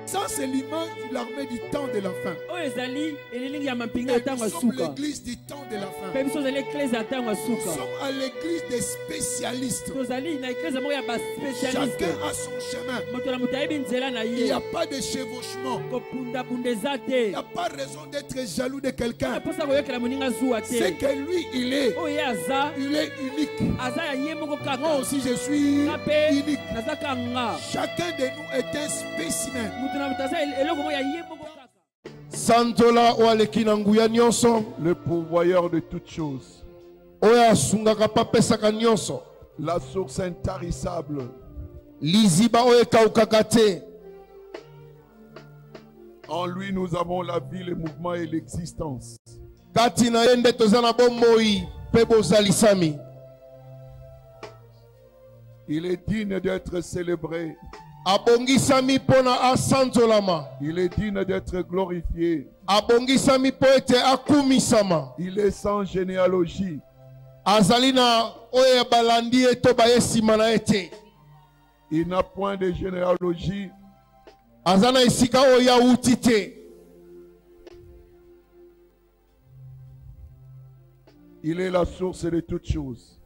Ça, c'est l'image de l'armée du temps de la fin. Et nous sommes l'église du temps de la fin. Nous sommes à l'église des spécialistes. Chacun a son chemin. Il n'y a pas de chevauchement. Il n'y a pas raison d'être jaloux de quelqu'un. C'est que lui, il est unique. Moi aussi, je suis unique. Chacun de nous est un spécimen. Santola o alekinanguya nyonso, le pourvoyeur de toutes choses, oya sungaka papesaka nyonso, la source intarissable, liziba oya kaukakate. En lui nous avons la vie, le mouvement et l'existence. Katina yende tozana bomoi pebo zalisami. Il est digne d'être célébré. Abongisami pona asantolama. Il est digne d'être glorifié. Abongisami poete akumisama. Il est sans généalogie. Azalina oye balandi etoba yesimana ete. Il n'a point de généalogie. Azana isika oya utite. Il est la source de toutes choses.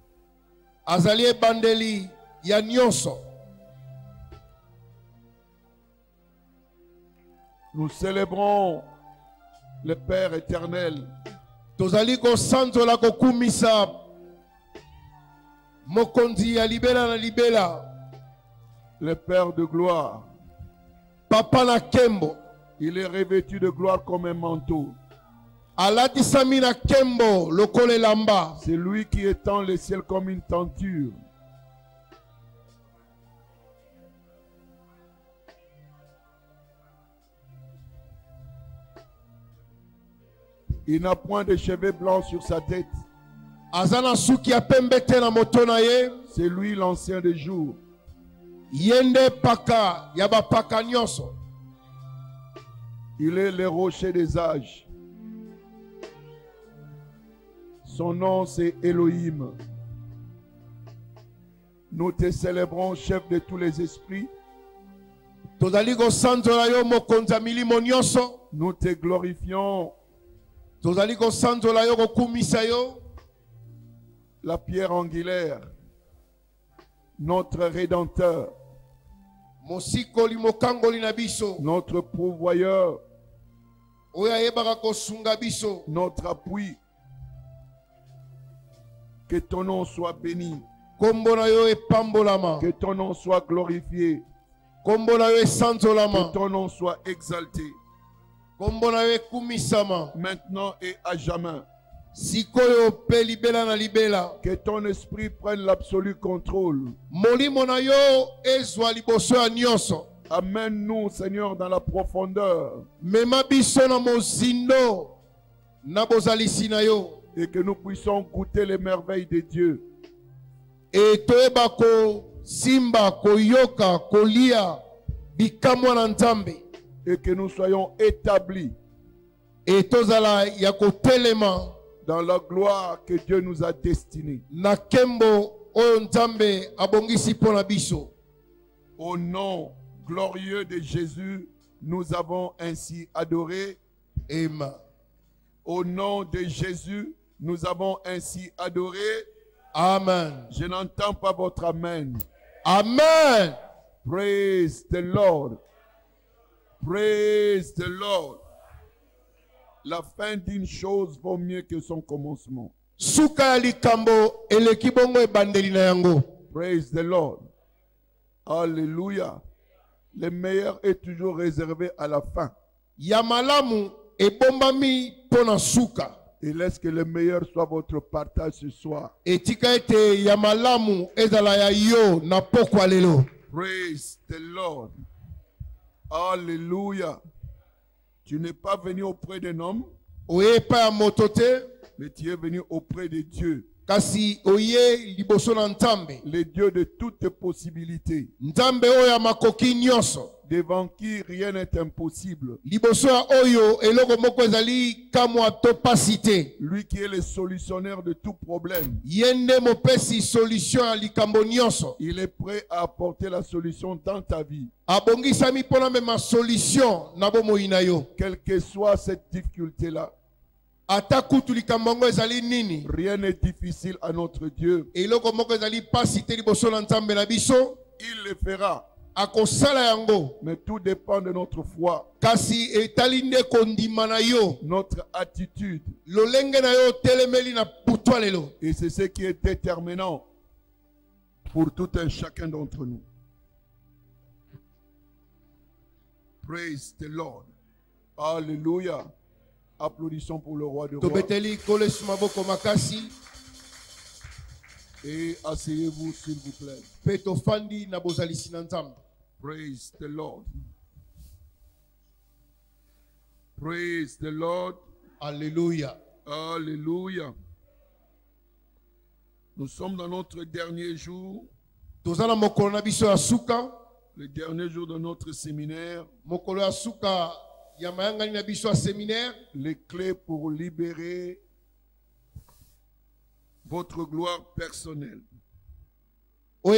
Azali bandeli ya nyonso. Nous célébrons le Père éternel. Tozali ko santo la ko kumisa mokonzi ya libela na libela. Le Père de gloire. Papa na kembo. Il est revêtu de gloire comme un manteau. Alati samina kembo lokole lamba. C'est lui qui étend le ciel comme une tenture. Il n'a point de cheveux blancs sur sa tête. C'est lui l'ancien des jours. Yende paka yaba paka nyonso. Il est le rocher des âges. Son nom c'est Elohim. Nous te célébrons, chef de tous les esprits. Nous te glorifions. La pierre angulaire, notre rédempteur, notre pourvoyeur, notre appui. Que ton nom soit béni. Que ton nom soit glorifié. Que ton nom soit exalté. Maintenant et à jamais. Que ton esprit prenne l'absolu contrôle. Amène-nous, Seigneur, dans la profondeur. Et que nous puissions goûter les merveilles de Dieu. Et que nous soyons établis dans la gloire que Dieu nous a destinée. Au nom glorieux de Jésus, nous avons ainsi adoré. Amen. Au nom de Jésus, nous avons ainsi adoré. Amen. Je n'entends pas votre amen. Amen. Praise the Lord. Praise the Lord. La fin d'une chose vaut mieux que son commencement. Praise the Lord. Alléluia. Le meilleur est toujours réservé à la fin. Yamalamu ebombami pona suka. Et laisse que le meilleur soit votre partage ce soir. Etika ete yamalamu ezala ya yo na pokwa lelo. Praise the Lord. Alléluia. Tu n'es pas venu auprès d'un homme, mais tu es venu auprès de Dieu. Le Dieu de toutes possibilités. devant qui rien n'est impossible. Lui qui est le solutionnaire de tout problème. Il est prêt à apporter la solution dans ta vie. Quelle que soit cette difficulté-là. Rien n'est difficile à notre Dieu. Il le fera. Mais tout dépend de notre foi, notre attitude. Et c'est ce qui est déterminant pour tout un chacun d'entre nous. Praise the Lord. Alléluia. Applaudissons pour le roi de rois. Et asseyez-vous s'il vous plaît. Praise the Lord. Praise the Lord. Alléluia. Alléluia. Nous sommes dans notre dernier jour. Le dernier jour de notre séminaire. Les clés pour libérer votre gloire personnelle. Nous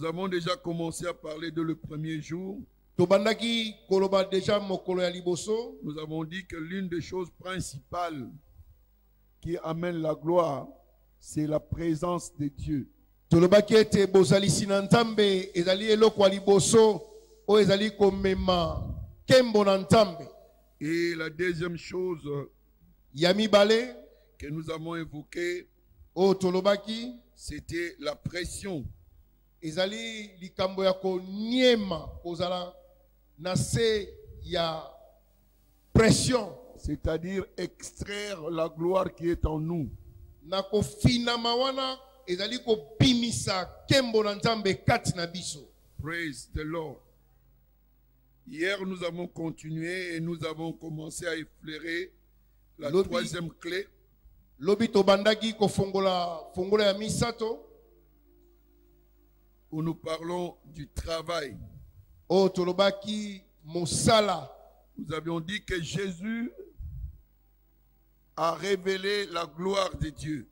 avons déjà commencé à parler de le premier jour. Nous avons dit que l'une des choses principales qui amène la gloire, c'est la présence de Dieu. Et la deuxième chose que nous avons évoquée, c'était la pression. C'est-à-dire extraire la gloire qui est en nous. Praise the Lord. Hier, nous avons continué et nous avons commencé à effleurer la troisième clé. Où nous parlons du travail. Nous avions dit que Jésus a révélé la gloire de Dieu.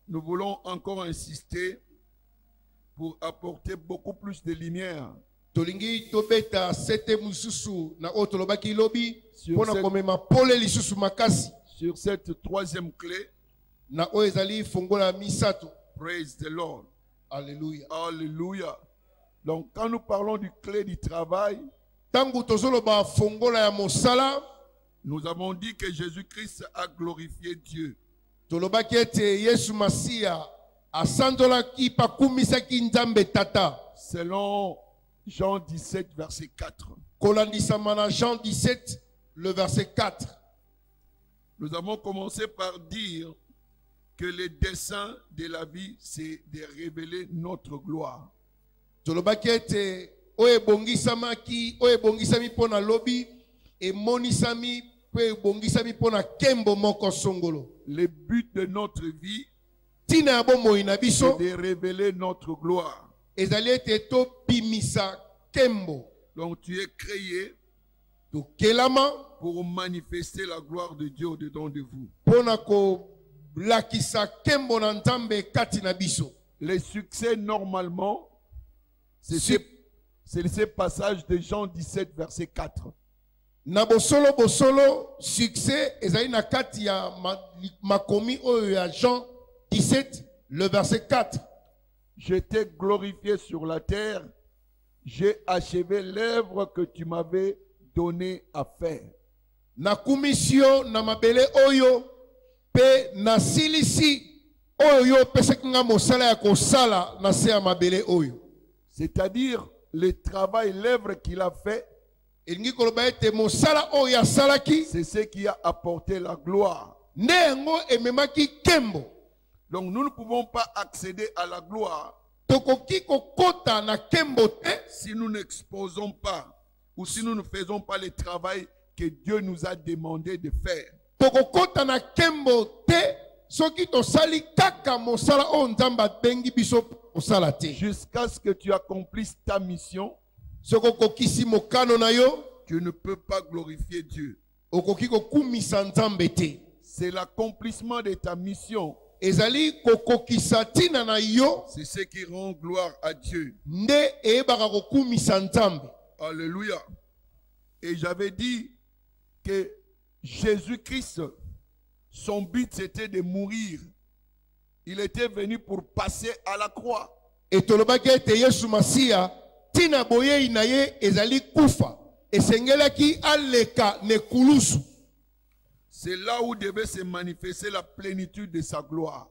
Nous voulons encore insister pour apporter beaucoup plus de lumière sur cette troisième clé. Praise the Lord. Alléluia. Alléluia. Donc quand nous parlons du clé du travail, nous avons dit que Jésus-Christ a glorifié Dieu. Selon Jean 17, verset 4. Jean 17, le verset 4. Nous avons commencé par dire que le dessein de la vie, c'est de révéler notre gloire. Le but de notre vie, c'est de révéler notre gloire. Donc tu es créé pour manifester la gloire de Dieu au-dedans de vous. Le succès, normalement, c'est ce passage de Jean 17, verset 4. Succès, Jean 17, le verset 4. Je t'ai glorifié sur la terre, j'ai achevé l'œuvre que tu m'avais donné à faire. Na commission na mabele oyo pe na silisi oyo pesekinga mosala ya kosala na se ya mabele oyo. C'est-à-dire le travail, l'œuvre qu'il a fait, c'est ce qui a apporté la gloire. Donc nous ne pouvons pas accéder à la gloire si nous n'exposons pas ou si nous ne faisons pas le travail que Dieu nous a demandé de faire. Jusqu'à ce que tu accomplisses ta mission, tu ne peux pas glorifier Dieu. C'est l'accomplissement de ta mission. C'est ce qui rend gloire à Dieu. Alléluia. Et j'avais dit que Jésus-Christ, son but c'était de mourir. Il était venu pour passer à la croix. C'est là où devait se manifester la plénitude de sa gloire.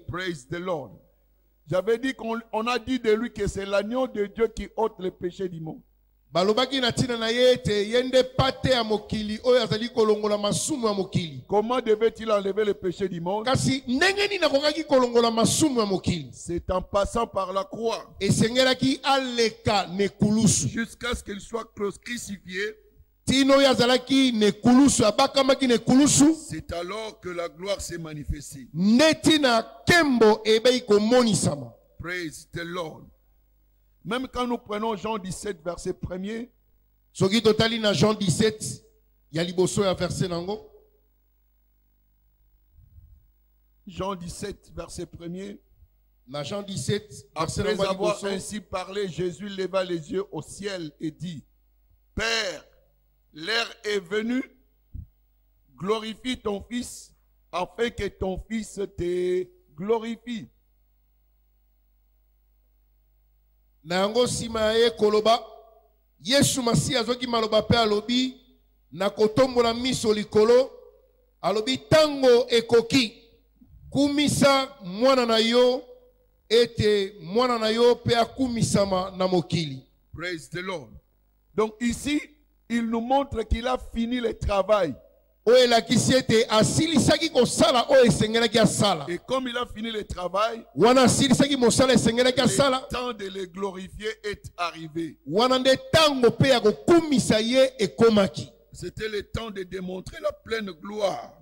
Praise the Lord. J'avais dit qu'on a dit de lui que c'est l'agneau de Dieu qui ôte le péché du monde. Comment devait-il enlever le péché du monde? C'est en passant par la croix. Jusqu'à ce qu'il soit crucifié. C'est alors que la gloire s'est manifestée. Praise the Lord. Même quand nous prenons Jean 17, verset 1er. Jean 17, verset 1er. Jean 17, après avoir ainsi parlé, Jésus leva les yeux au ciel et dit: Père, l'heure est venue, glorifie ton Fils, afin que ton Fils te glorifie. Nango sima ye koloba Yesu Masi azoki maloba pe alobi na kotombola miso likolo alobi tango ekoki kumisa mwana na yo ete mwana na yo pe akumisama na mokili. Praise the Lord. Donc ici il nous montre qu'il a fini le travail. Et comme il a fini le travail, le temps de le glorifier est arrivé. C'était le temps de démontrer la pleine gloire.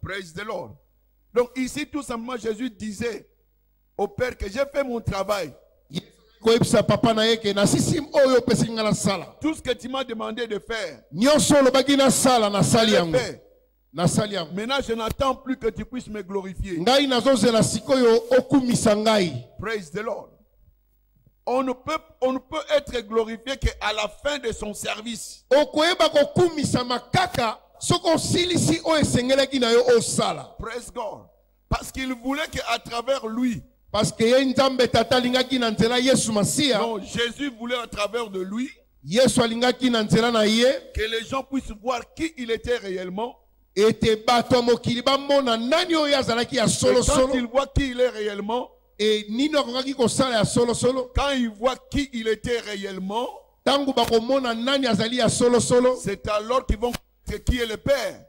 Praise the Lord. Donc ici tout simplement Jésus disait au Père que j'ai fait mon travail. Tout ce que tu m'as demandé de faire, maintenant je n'attends plus que tu puisses me glorifier. Praise the Lord. On ne peut être glorifié qu'à la fin de son service. Praise God. Parce qu'il voulait qu'à travers lui, parce que non, Jésus voulait à travers de lui que les gens puissent voir qui il était réellement. Et quand ils voient qui il est réellement, quand ils voient qui il était réellement, c'est alors qu'ils vont qui est le Père.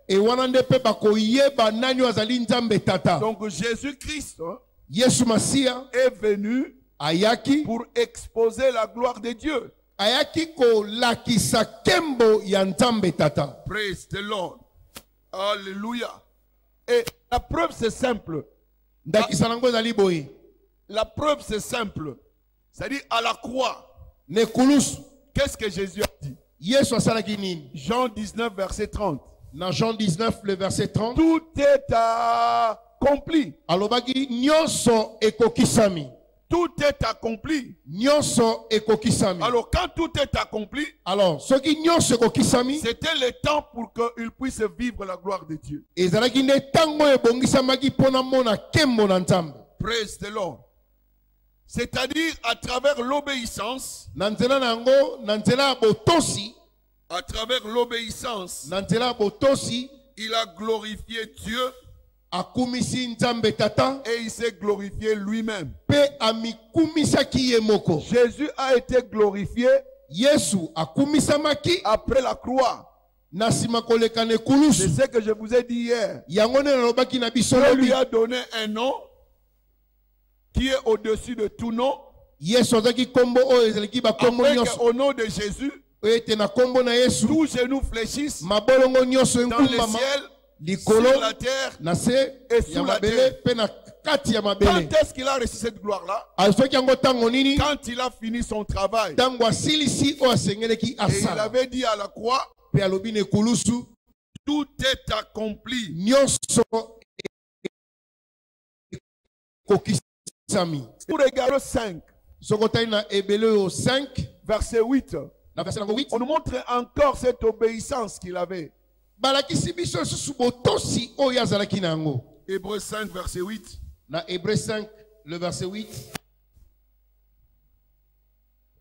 Donc Jésus-Christ est venu pour exposer la gloire de Dieu. Praise the Lord. Alléluia. Et la preuve c'est simple. La preuve c'est simple. C'est-à-dire à la croix. Qu'est-ce que Jésus a dit? Jean 19 verset 30. Dans Jean 19 le verset 30. Tout est accompli. Tout est accompli. Alors quand tout est accompli, c'était le temps pour qu'il puisse vivre la gloire de Dieu. Praise the Lord. C'est-à-dire à travers l'obéissance. À travers l'obéissance, il a glorifié Dieu. Et il s'est glorifié lui-même. Jésus a été glorifié après la croix. C'est ce que je vous ai dit hier. Dieu lui a donné un nom qui est au-dessus de tout nom. Yesu azaki kombo oyo ezalaki bakombo nyonso. Au nom de Jésus, ete na kombo na Yesu tous genoux fléchissent mabolongo nyonso dans le ekumbama ciel, likolo sur la terre na se et sous ya la mabele terre. pe na kati ya Quand mabele. est-ce qu'il a reçu cette gloire-là? Asoki yango tango nini? Quand il a fini son travail. Tango asilisi oyo asengelaki Et il asala. avait dit à la croix, Pe alobi na ekulusu tout est accompli. nyonso kokisami. Pour regarder 5, Sokotali na ebele oyo 5 verset 8, na verset nango 8. on nous montre encore cette obéissance qu'il avait. Balakisi biso lisusu botosi oyo azalaki na yango. Hébreux 5, verset 8. Na Hébreux 5, le verset 8.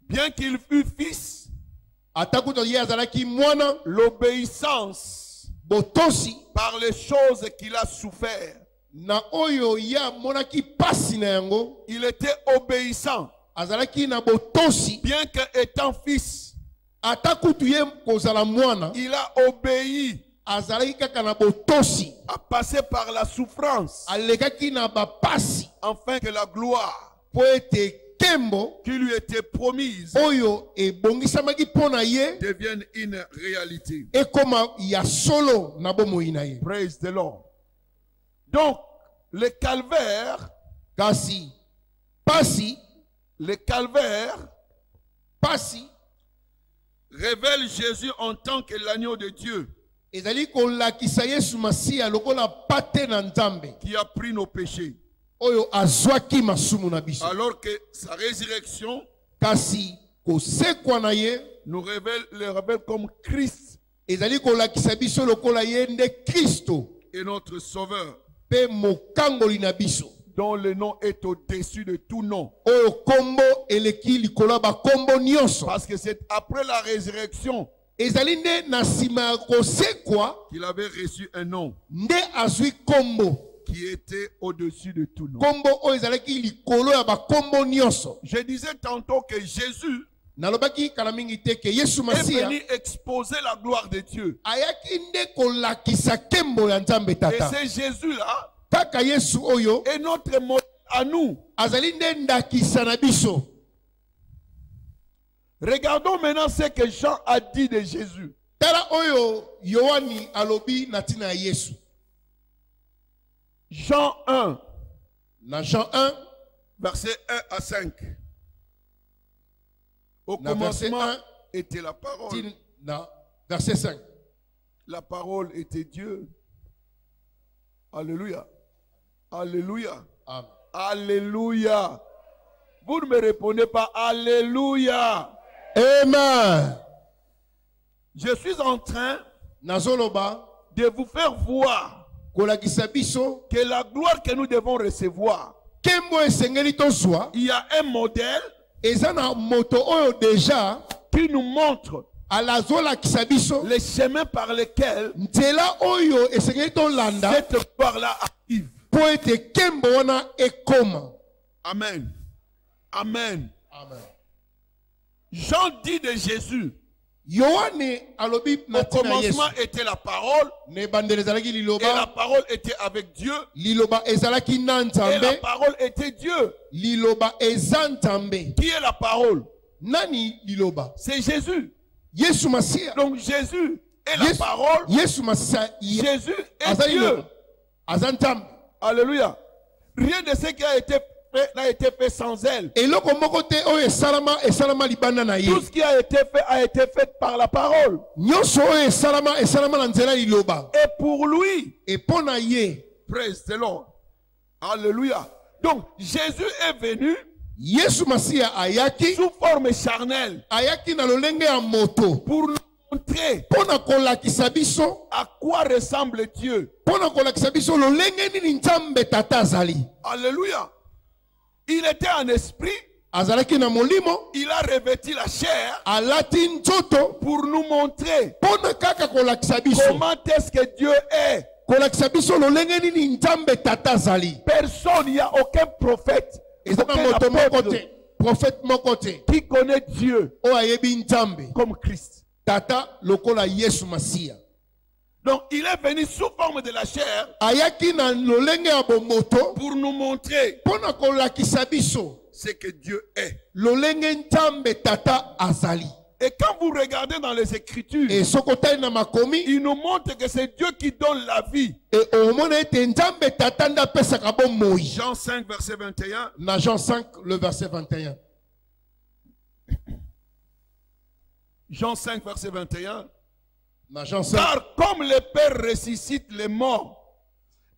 Bien qu'il fût fils, Atakuta ye azalaki mwana l'obéissance botosi par les choses qu'il a souffert. na oyo ya monaki pasi na yango. Il était obéissant. Azalaki na botosi Bien qu'étant fils, atakutu ye kozala mwana il a obéi azalaki kaka na botosi à passer par la souffrance alekaki na bapasi afin que la gloire po ete kembo qui lui était promise oyo ebongisamaki mpo na ye devienne une réalité. ekoma ya solo na bomoi na ye. Praise the Lord. Donc, le calvaire, Kasi pasi révèle Jésus en tant que l'agneau de Dieu ezali kolakisa Yesu Masiya lokola pate na Nzambe qui a pris nos péchés. oyo azwaki masumu na biso. Alors que sa résurrection Kasi kosekwa na ye le révèle comme Christ ezali kolakisa biso lokola ye nde Kristo est notre sauveur, pe mokangoli na biso dont le nom est au-dessus de tout nom. oyo kombo eleki likolo ba kombo nyonso. Parce que c'est après la résurrection Ezali nde na nsima ya kosekwa qu'il avait reçu un nom nde azwi kombo qui était au-dessus de tout nom. kombo oyo ezalaki likolo ya bakombo nyonso. Je disais tantôt que Jésus Nalobaki kala mingi te ke Yesu est Masiya venu exposer la gloire de Dieu. ayaki nde kolakisa kembo ya Nzambe Et Tata. c'est Jésus-là Kaka Yesu oyo est notre modèle à nous. azali nde ndakisa na biso. Regardons maintenant ce que Jean a dit de Jésus. Tala oyo Yohani alobi na tina ya Yesu. Jean 1, Na Jean 1, verset 1 à 5. Au na verset commencement 1, était la parole. na verset 5. La parole était Dieu. Alléluia. Alléluia. Amen. Alléluia. Vous ne me répondez pas Alléluia. Amen. Je suis en train Nazoloba de vous faire voir kolakisa biso que la gloire que nous devons recevoir, kembo esengeli tozwa il y a un modèle eza na moto oyo deja qui nous montre alazolakisa biso les chemins par lesquels nzela oyo esengeli tolanda cette gloire-là arrive. po ete kembo wana ekoma. Amen. Amen. Amen. Jean dit de Jésus, Yohane alobi au na tina Yesu commencement était la parole, ne bandele ezalaki et la liloba, parole était avec Dieu, liloba ezalaki na et la Nzambe, parole était Dieu. liloba eza Nzambe. Qui est la parole? Nani liloba? C'est Jésus. Yesu Masiya. Donc Jésus est la Yesu, parole. Yesu Masiya Jésus est azali Dieu. liloba. Aza Nzambe. Alléluia. Rien de ce qui a été fait n'a été fait sans elle. Eloko moko te oyo esalama libanda na ye. Tout ce qui a été fait par la parole. Nyonso oyo esalama na nzela liloba. Et pour lui, Et mpo na ye, praise the Lord. Alléluia. Donc Jésus est venu Yesu Masiya ayaki, sous forme charnelle ayaki na lolenge ya moto. pour nous montrer Mpo na kolakisa biso, à quoi ressemble Dieu. mpo na kolakisa biso lolenge nini Nzambe Tata azali. Alléluia. Il était en esprit, Azalaki na molimo, il a revêtu la chair alati nzoto, pour nous montrer mpo na kaka kolakisa biso. comment est-ce que Dieu est. Kolakisa biso lolenge nini Nzambe Tata azali. Personne, il n'y a aucun prophète, Eza na aucun moto moko apôtre te, prophète moko te, qui connaît Dieu oyo ayebi Nzambe comme Christ. Tata lokola Yesu Masiya. Donc il est venu sous forme de la chair pour nous montrer ce que Dieu est. Et quand vous regardez dans les Écritures, il nous montre que c'est Dieu qui donne la vie. Jean 5, verset 21. Jean 5, le verset 21. Jean 5, verset 21. Jean 5. Car comme le Père ressuscite les morts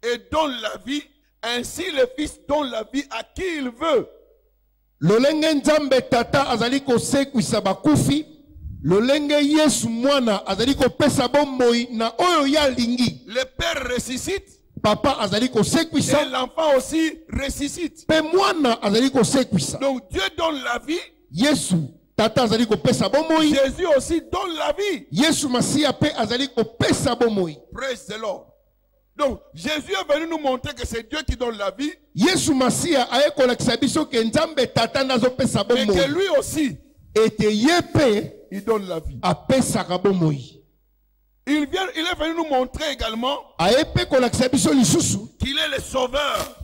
et donne la vie, ainsi le Fils donne la vie à qui il veut. Le Père ressuscite. Papa azali ko sekwisa. Et l'enfant aussi ressuscite. Donc Dieu donne la vie. Yesu tata azali ko pesa bomoi. Jésus aussi donne la vie. Yesu Masia pe azali ko pesa bomoi. Praise the Lord. Donc Jésus est venu nous montrer que c'est Dieu qui donne la vie. Yesu Masia aye ko lakisa biso ke nzambe tata nazo pesa bomoi. Et que lui aussi il donne la vie. Il est venu nous montrer également qu'il est le sauveur.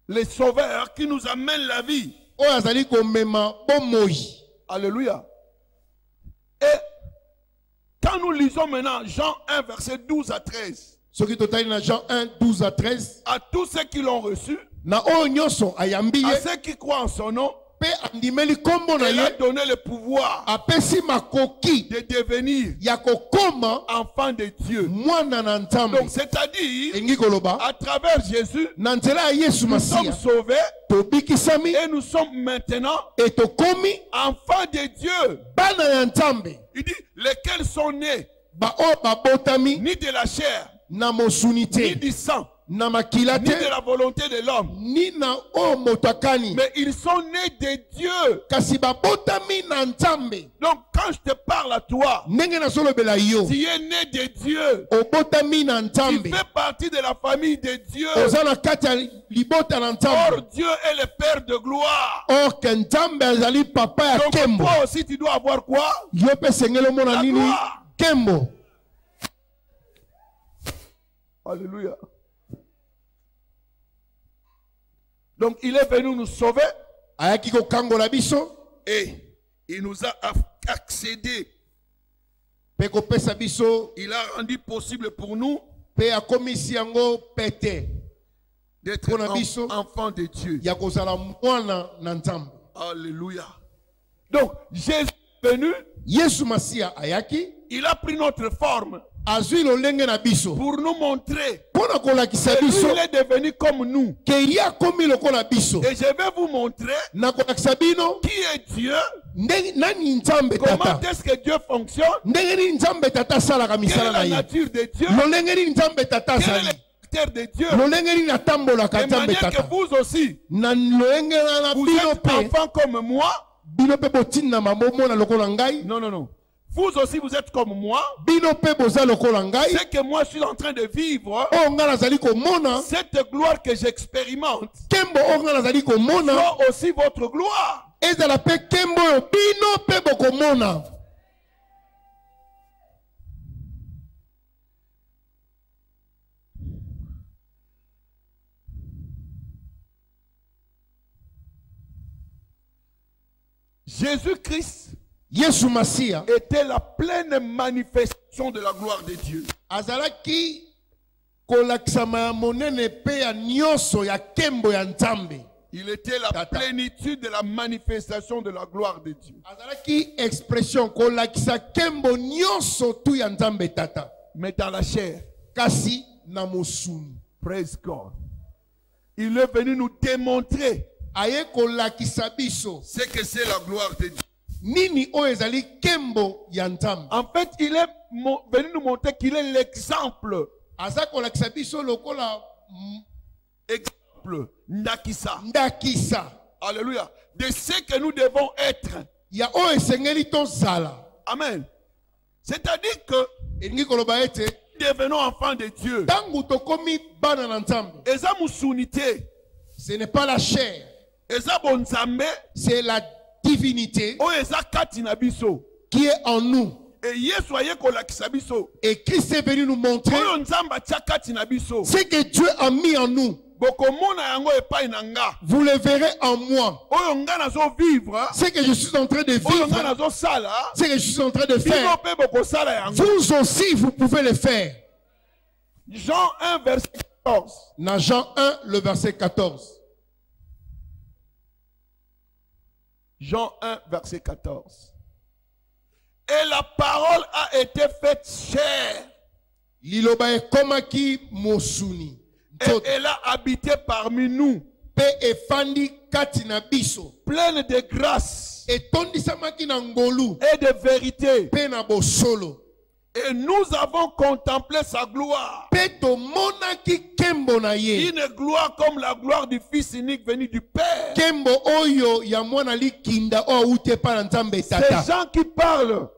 Le sauveur qui nous amène la vie. Alléluia. Et quand nous lisons maintenant Jean 1, verset 12 à 13. Jean 1, 12 à 13. À tous ceux qui l'ont reçu, à ceux qui croient en son nom, il a donné le pouvoir de devenir enfant de Dieu. Donc c'est-à-dire, à travers Jésus, nous sommes sauvés et nous sommes maintenant enfants de Dieu. Il dit, lesquels sont nés ni de la chair, ni du sang, ni de la volonté de l'homme, mais ils sont nés de Dieu. Donc quand je te parle à toi, tu es né de Dieu, tu fais partie de la famille de Dieu. Or Dieu est le Père de gloire. Donc toi aussi tu dois avoir quoi? La gloire. Alléluia. Donc il est venu nous sauver et il nous a accédé. Il a rendu possible pour nous d'être enfants de Dieu. Alléluia. Donc Jésus est venu. Il a pris notre forme pour nous montrer que lui, il est devenu comme nous. Et je vais vous montrer qui est Dieu, comment est-ce que Dieu fonctionne, quelle est la nature de Dieu, quel est le caractère de Dieu, de manière que vous aussi, vous êtes enfants comme moi. Non, non, non. Vous aussi, vous êtes comme moi. C'est que moi, je suis en train de vivre cette gloire que j'expérimente. Soit aussi votre gloire. Jésus-Christ était la pleine manifestation de la gloire de Dieu. Il était la plénitude de la manifestation de la gloire de Dieu. Mais dans la chair. Praise God. Il est venu nous démontrer ce que c'est la gloire de Dieu. En fait, il est venu nous montrer qu'il est l'exemple. Exemple, Ndakisa. Alléluia. De ce que nous devons être. Amen. C'est-à-dire que devenons enfants de Dieu. Ce n'est pas la chair. C'est la divinité qui est en nous. Et Christ est venu nous montrer ce que Dieu a mis en nous. Vous le verrez en moi. Ce que je suis en train de vivre, ce que je suis en train de faire, vous aussi, vous pouvez le faire. Jean 1, verset 14. Dans Jean 1, le verset 14. Jean 1, verset 14. Et la parole a été faite chair. Et elle a habité parmi nous. Pleine de grâce et de vérité. Et nous avons contemplé sa gloire. Une gloire comme la gloire du Fils unique venu du Père. Ces gens qui parlent,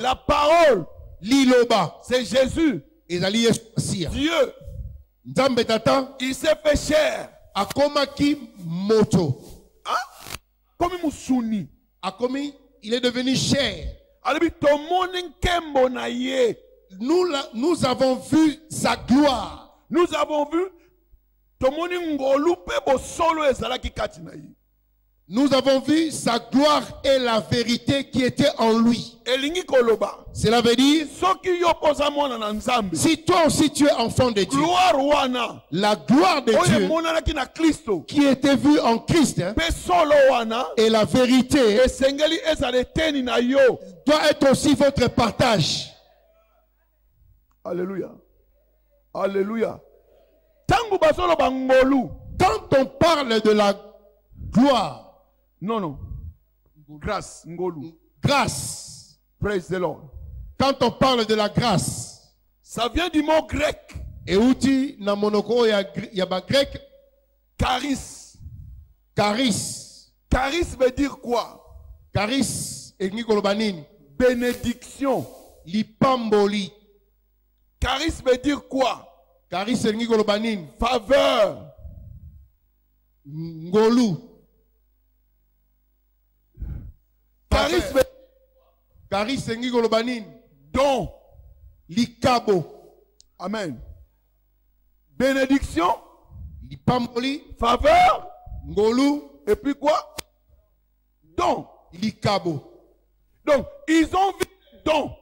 la parole, c'est Jésus. Dieu, il s'est fait chair. Comme il est devenu chair. Nous avons vu sa gloire. Nous avons vu. Nous avons vu sa gloire et la vérité qui était en lui. Cela veut dire, si toi aussi tu es enfant de Dieu, la gloire de Dieu qui était vue en Christ, et la vérité doit être aussi votre partage. Alléluia. Alléluia. Quand on parle de la gloire, non. Grâce. Grâce. Praise the Lord. Quand on parle de la grâce, ça vient du mot grec. Et outi na monoko ya grec. Charis. Charis. Charis veut dire quoi? Charis et kolobanini. Bénédiction. Lipamboli. Charis veut dire quoi? Charis et kolobanini. Faveur. Ngolu. Charis et kolobanini. Don. Likabo. Amen. Bénédiction. Lipamboli. Faveur. Ngolu. Et puis quoi? Don. Likabo. Donc, ils ont vu don.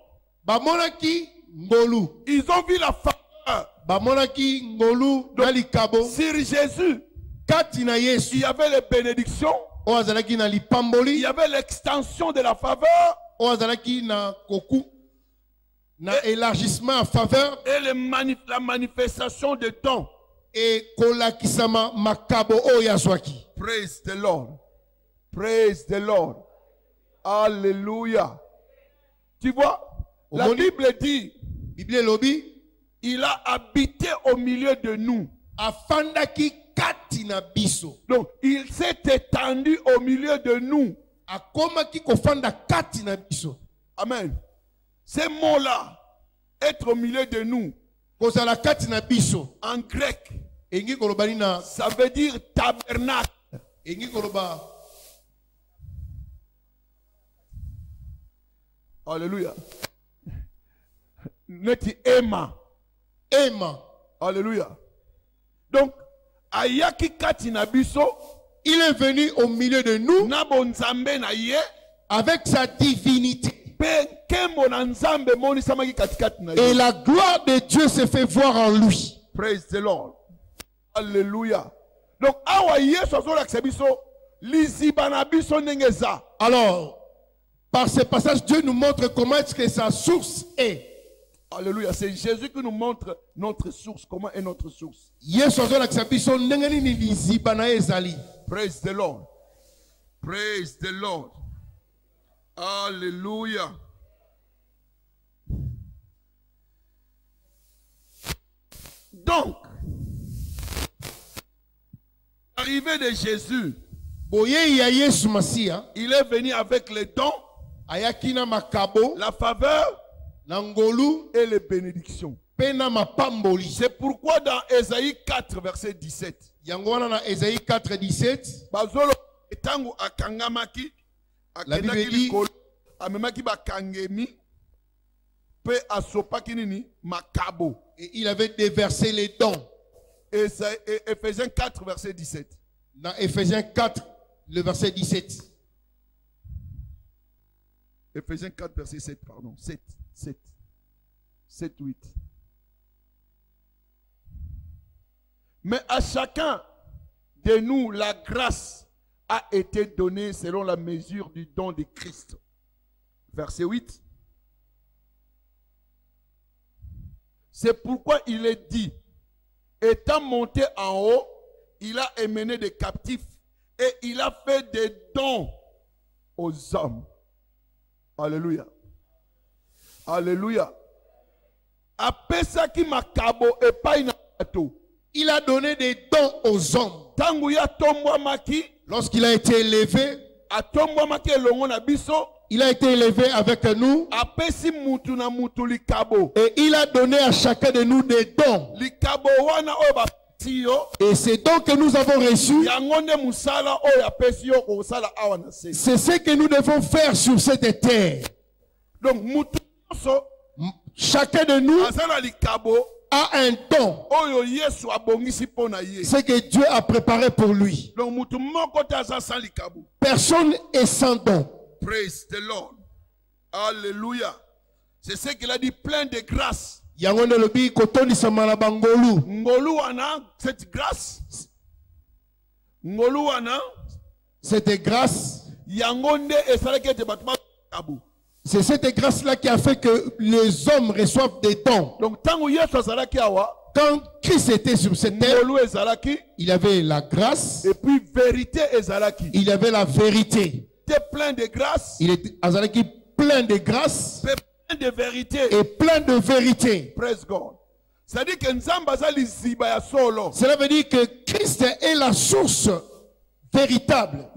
Bamonaki ngolu. Ils ont vu la faveur. Bamonaki ngolu dalikabo. Sur Jésus, katina Yesu, il y avait les bénédictions. Oazalaki na lipamboli. Il y avait l'extension de la faveur. Oazalaki na koku. Na élargissement en faveur. Et la manifestation de dons. Et kolakisama makabo oyaswaki. Praise the Lord. Praise the Lord. Alléluia. Tu vois, la Bible dit, il a habité au milieu de nous. Afandaki katina biso. Donc, il s'est étendu au milieu de nous. Akomaki kofanda katina biso. Amen. Ces mots-là, être au milieu de nous, kozala katina biso, en grec, engi kolobanina, ça veut dire tabernacle. Engi koloba. Alléluia. Neti Emma. Alléluia. Donc, Ayaki Katina Biso, il est venu au milieu de nous avec sa divinité. Et la gloire de Dieu se fait voir en lui. Praise the Lord. Alléluia. Donc, alors, par ce passage, Dieu nous montre comment est-ce que sa source est. Alléluia. C'est Jésus qui nous montre notre source. Comment est notre source? Praise the Lord. Praise the Lord. Alléluia. Donc, l'arrivée de Jésus, il est venu avec les dons, la faveur et les bénédictions. C'est pourquoi dans Ésaïe 4, verset 17, la Bible dit, Et il avait déversé les dents. Et c'est Éphésiens 4, verset 17. Dans Éphésiens 4, le verset 17. Éphésiens 4, verset 7, pardon. 7, 8. Mais à chacun de nous, la grâce a été donnée selon la mesure du don de Christ. Verset 8. C'est pourquoi il est dit, étant monté en haut, il a emmené des captifs et il a fait des dons aux hommes. Alléluia. Alléluia. Il a donné des dons aux hommes. Lorsqu'il a été élevé, il a été élevé avec nous. Et il a donné à chacun de nous des dons. Et ces dons que nous avons reçus, c'est ce que nous devons faire sur cette terre. Donc, chacun de nous a un don. Ce que Dieu a préparé pour lui. Personne n'est sans don. Praise the Lord. Alléluia. C'est ce qu'il a dit, plein de grâce. Cette grâce. Cette grâce. C'est cette grâce-là qui a fait que les hommes reçoivent des dons. Donc, quand Christ était sur cette terre, il avait la grâce. Et puis, vérité il avait la vérité. Il était plein de grâce. Il était plein de grâce. Plein de vérité. Et plein de vérité. Praise God. Ça veut dire que cela veut dire que Christ est la source véritable.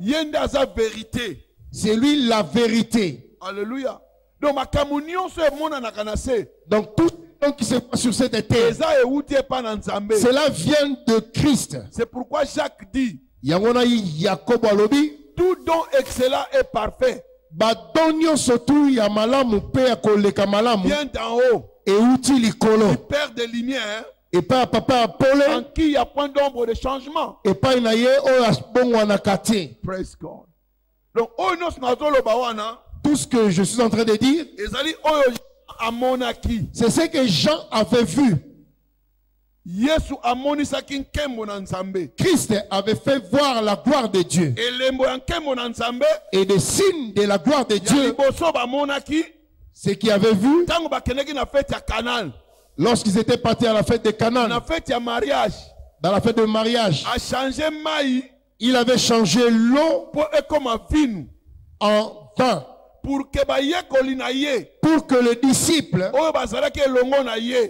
C'est lui la vérité. Alléluia. Donc tout ce qui se passe sur cette terre, cela vient de Christ. C'est pourquoi Jacques dit, tout don excellent et parfait vient d'en haut. Du Père des lumières, et pas papa Apollo, en qui il n'y a point d'ombre de changement. Et pas Praise God. Donc, tout ce que je suis en train de dire, c'est ce que Jean avait vu. Christ avait fait voir la gloire de Dieu. Et des signes de la gloire de Dieu, ce qu'il avait vu lorsqu'ils étaient partis à la fête de Canaan, dans la fête de mariage, il avait changé l'eau en vin. Pour que les disciples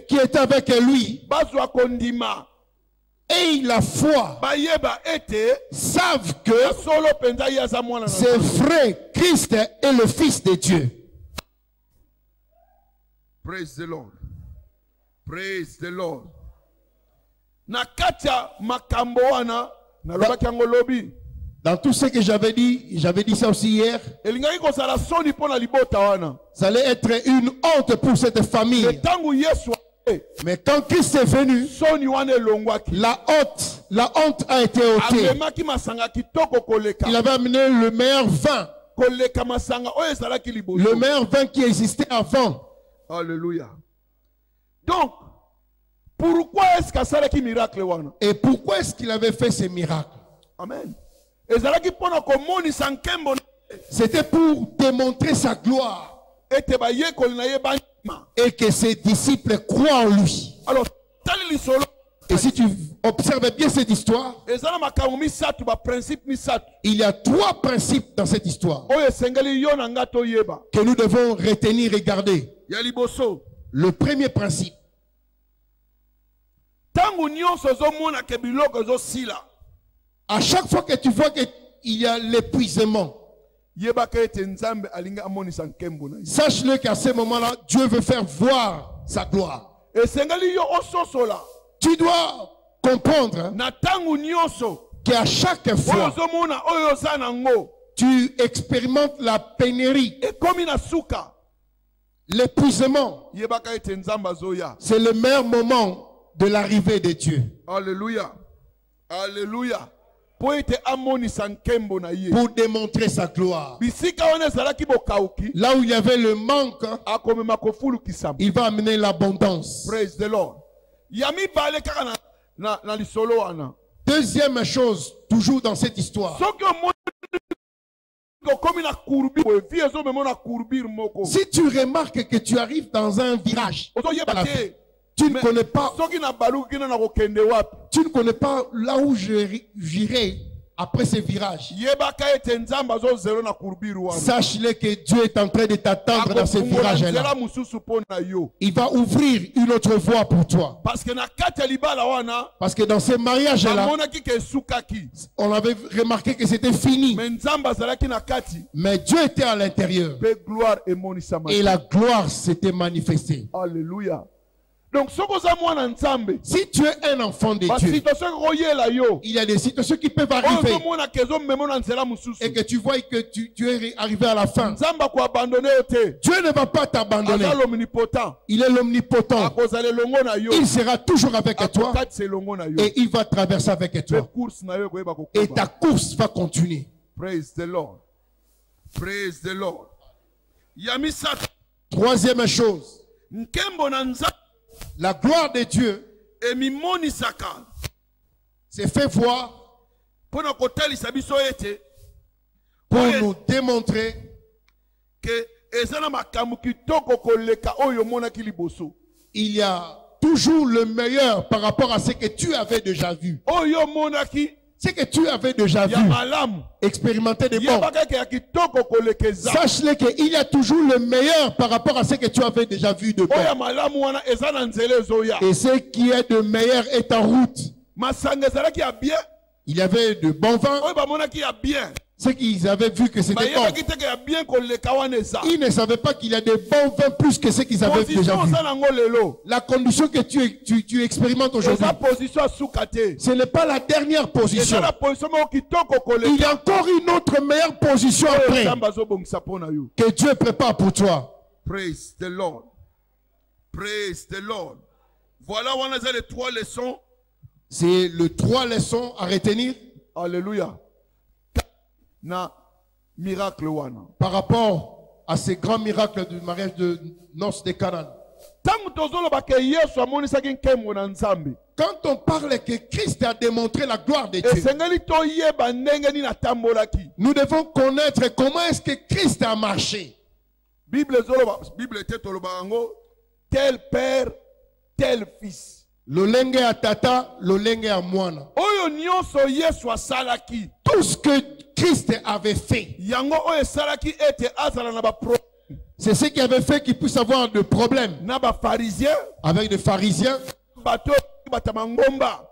qui étaient avec lui aient la foi, savent que c'est vrai, Christ est le Fils de Dieu. Praise the Lord. Praise the Lord. Dans tout ce que j'avais dit ça aussi hier, ça allait être une honte pour cette famille. Mais quand Christ est venu, la honte a été ôtée. Il avait amené le meilleur vin. Le meilleur vin qui existait avant. Alléluia. Donc, pourquoi est-ce qu'il a fait miracle? Et pourquoi est-ce qu'il avait fait ces miracles? Amen. C'était pour démontrer sa gloire. Et que ses disciples croient en lui. Alors, et si tu observes bien cette histoire, il y a 3 principes dans cette histoire que nous devons retenir et garder. Le premier principe, à chaque fois que tu vois qu'il y a l'épuisement, sache-le qu'à ce moment-là, Dieu veut faire voir sa gloire. Tu dois comprendre qu'à chaque fois tu expérimentes la pénurie, l'épuisement, c'est le meilleur moment de l'arrivée de Dieu. Alléluia. Alléluia. Pour démontrer sa gloire. Là où il y avait le manque, il va amener l'abondance. Praise the Lord. Deuxième chose, toujours dans cette histoire. Si tu remarques que tu arrives dans un virage, tu ne connais pas, là où j'irai après ce virage. Sache-le que Dieu est en train de t'attendre dans ce virage-là. Il va ouvrir une autre voie pour toi. Parce que dans ce mariage-là, on avait remarqué que c'était fini. Mais Dieu était à l'intérieur. Et la gloire s'était manifestée. Alléluia. Donc, si tu es un enfant de Dieu, il y a des situations qui peuvent arriver et que tu vois que tu es arrivé à la fin. Dieu ne va pas t'abandonner. Il est l'omnipotent. Il sera toujours avec toi et il va traverser avec toi. Et ta course va continuer. Praise the Lord. Praise the Lord. Troisième chose. La gloire de Dieu s'est fait voir pour nous démontrer il y a toujours le meilleur par rapport à ce que tu avais déjà vu. Ce que tu avais déjà vu, expérimenté de bon. Sache-le qu'il y a toujours le meilleur par rapport à ce que tu avais déjà vu de bon. Et ce qui est de meilleur est en route. Il y avait de bons vins. Ceux qui avaient vu que c'était bon, ils ne savaient pas qu'il y a de bons vins plus que ceux qu'ils avaient déjà vu. La condition que tu expérimentes aujourd'hui, ce n'est pas la dernière position. Il y a encore une autre meilleure position après que Dieu prépare pour toi. Praise the Lord. Praise the Lord. Voilà, on a les 3 leçons. C'est les 3 leçons à retenir. Alléluia. Na miracle wana. Par rapport à ces grands miracles du mariage de noces de Canaan. Quand on parle que Christ a démontré la gloire de Dieu, nous devons connaître comment est-ce que Christ a marché. Bible était tel père, tel fils. Lolenge a tata, lolenge a mwana. Tout ce que Christ avait fait, c'est ce qui avait fait qu'il puisse avoir des problèmes avec des pharisiens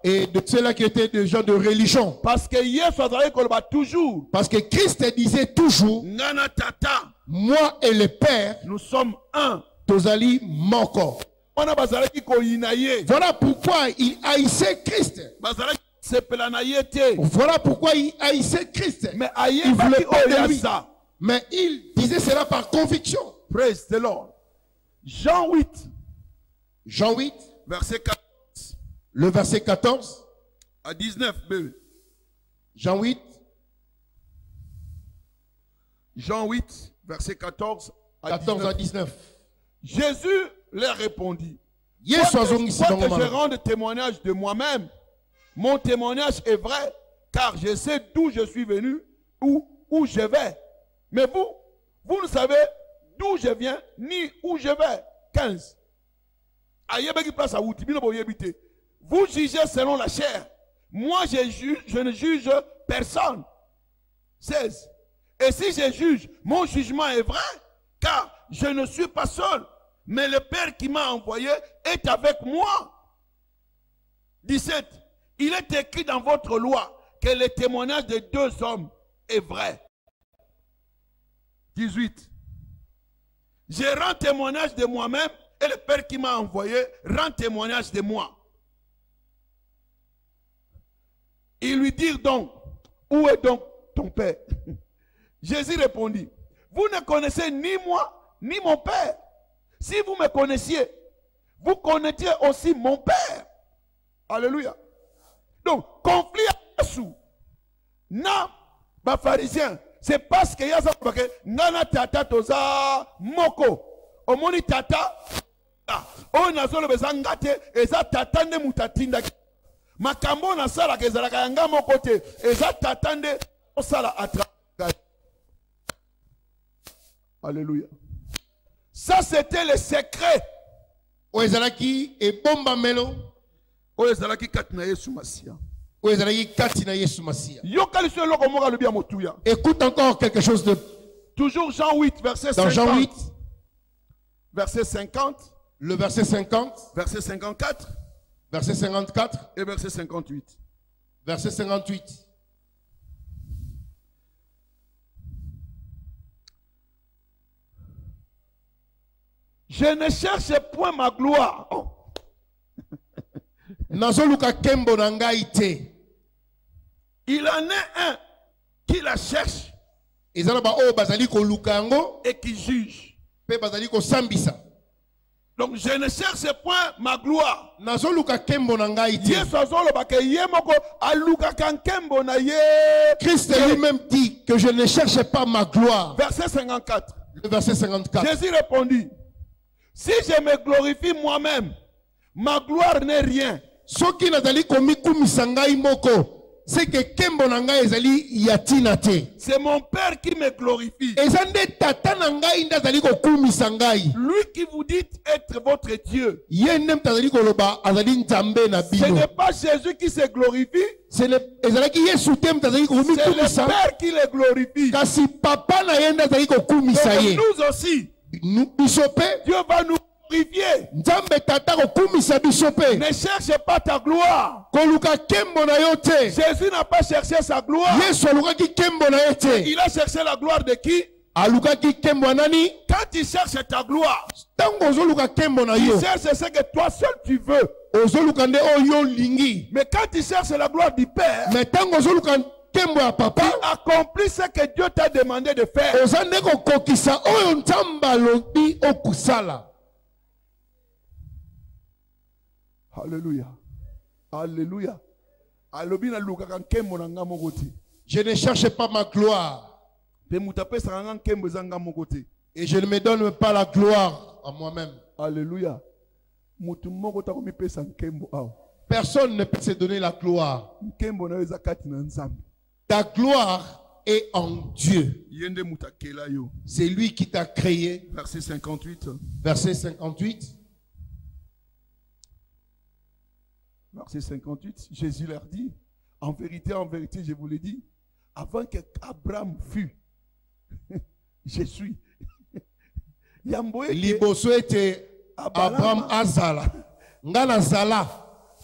et de ceux-là qui étaient des gens de religion. Parce que Christ disait toujours, moi et le Père, nous sommes un. Tozali moko. Voilà pourquoi il haïssait Christ. Voilà pourquoi il haïssait Christ. Il voulait pas de lui. Mais il disait cela par conviction. Praise the Lord. Jean 8. Jean 8. Verset 14. Le verset 14. À 19. Jean 8. Jean 8. Verset 14 à 14 à 19. Jésus leur répondit. Quoique je rende témoignage de moi-même, mon témoignage est vrai, car je sais d'où je suis venu, où je vais. Mais vous ne savez d'où je viens, ni où je vais. 15. Vous jugez selon la chair. Moi, je ne juge personne. 16. Et si je juge, mon jugement est vrai, car je ne suis pas seul, mais le Père qui m'a envoyé est avec moi. 17. Il est écrit dans votre loi que le témoignage de 2 hommes est vrai. 18. Je rends témoignage de moi-même et le Père qui m'a envoyé rend témoignage de moi. Ils lui dirent donc, où est donc ton Père? Jésus répondit, vous ne connaissez ni moi, ni mon Père. Si vous me connaissiez, vous connaîtriez aussi mon Père. Alléluia. Donc, conflit à Yesu. Na, ba pharisien, c'est parce que yaza que nana tata toza moko. Omoni tata, o nazolo bezangate, eza tata ne mutatinda. Makambo na sala kezala kayanga moko te, eza tata ne osala atra. Alléluia. Ça c'était le secret. Oezalaki e bomba melo. Oezalaki katina Yesu Masia. Oezalaki katina Yesu Masia. Écoute encore quelque chose de. Toujours Jean 8 verset 50. Dans Jean 8. Verset 50. Le verset 50. Verset 54. Verset 54. Et verset 58. Verset 58. Je ne cherche point ma gloire. Oh. Il en est un qui la cherche et qui juge. Donc je ne cherche point ma gloire. Christ lui-même dit que je ne cherche pas ma gloire. Verset 54. Le verset 54. Jésus répondit, si je me glorifie moi-même, ma gloire n'est rien. C'est c'est mon Père qui me glorifie. Lui qui vous dit être votre Dieu. Ce n'est pas Jésus qui se glorifie. C'est le Père qui le glorifie. Donc nous aussi, Dieu va nous glorifier. Ne cherche pas ta gloire. Jésus n'a pas cherché sa gloire. Il a cherché la gloire de qui? Quand tu cherches ta gloire, tu cherches ce que toi seul tu veux. Mais quand tu cherches la gloire du Père, tu accomplis ce que Dieu t'a demandé de faire. Alléluia. Alléluia. Je ne cherche pas ma gloire. Et je ne me donne pas la gloire à moi-même. Alléluia. Personne ne peut se donner la gloire. Ta gloire est en Dieu. C'est lui qui t'a créé. Verset 58. Verset 58. Verset 58. Jésus leur dit, en vérité, je vous l'ai dit, avant que Abraham fût, je suis. Liboso était Abraham Azala. Ngana Zala.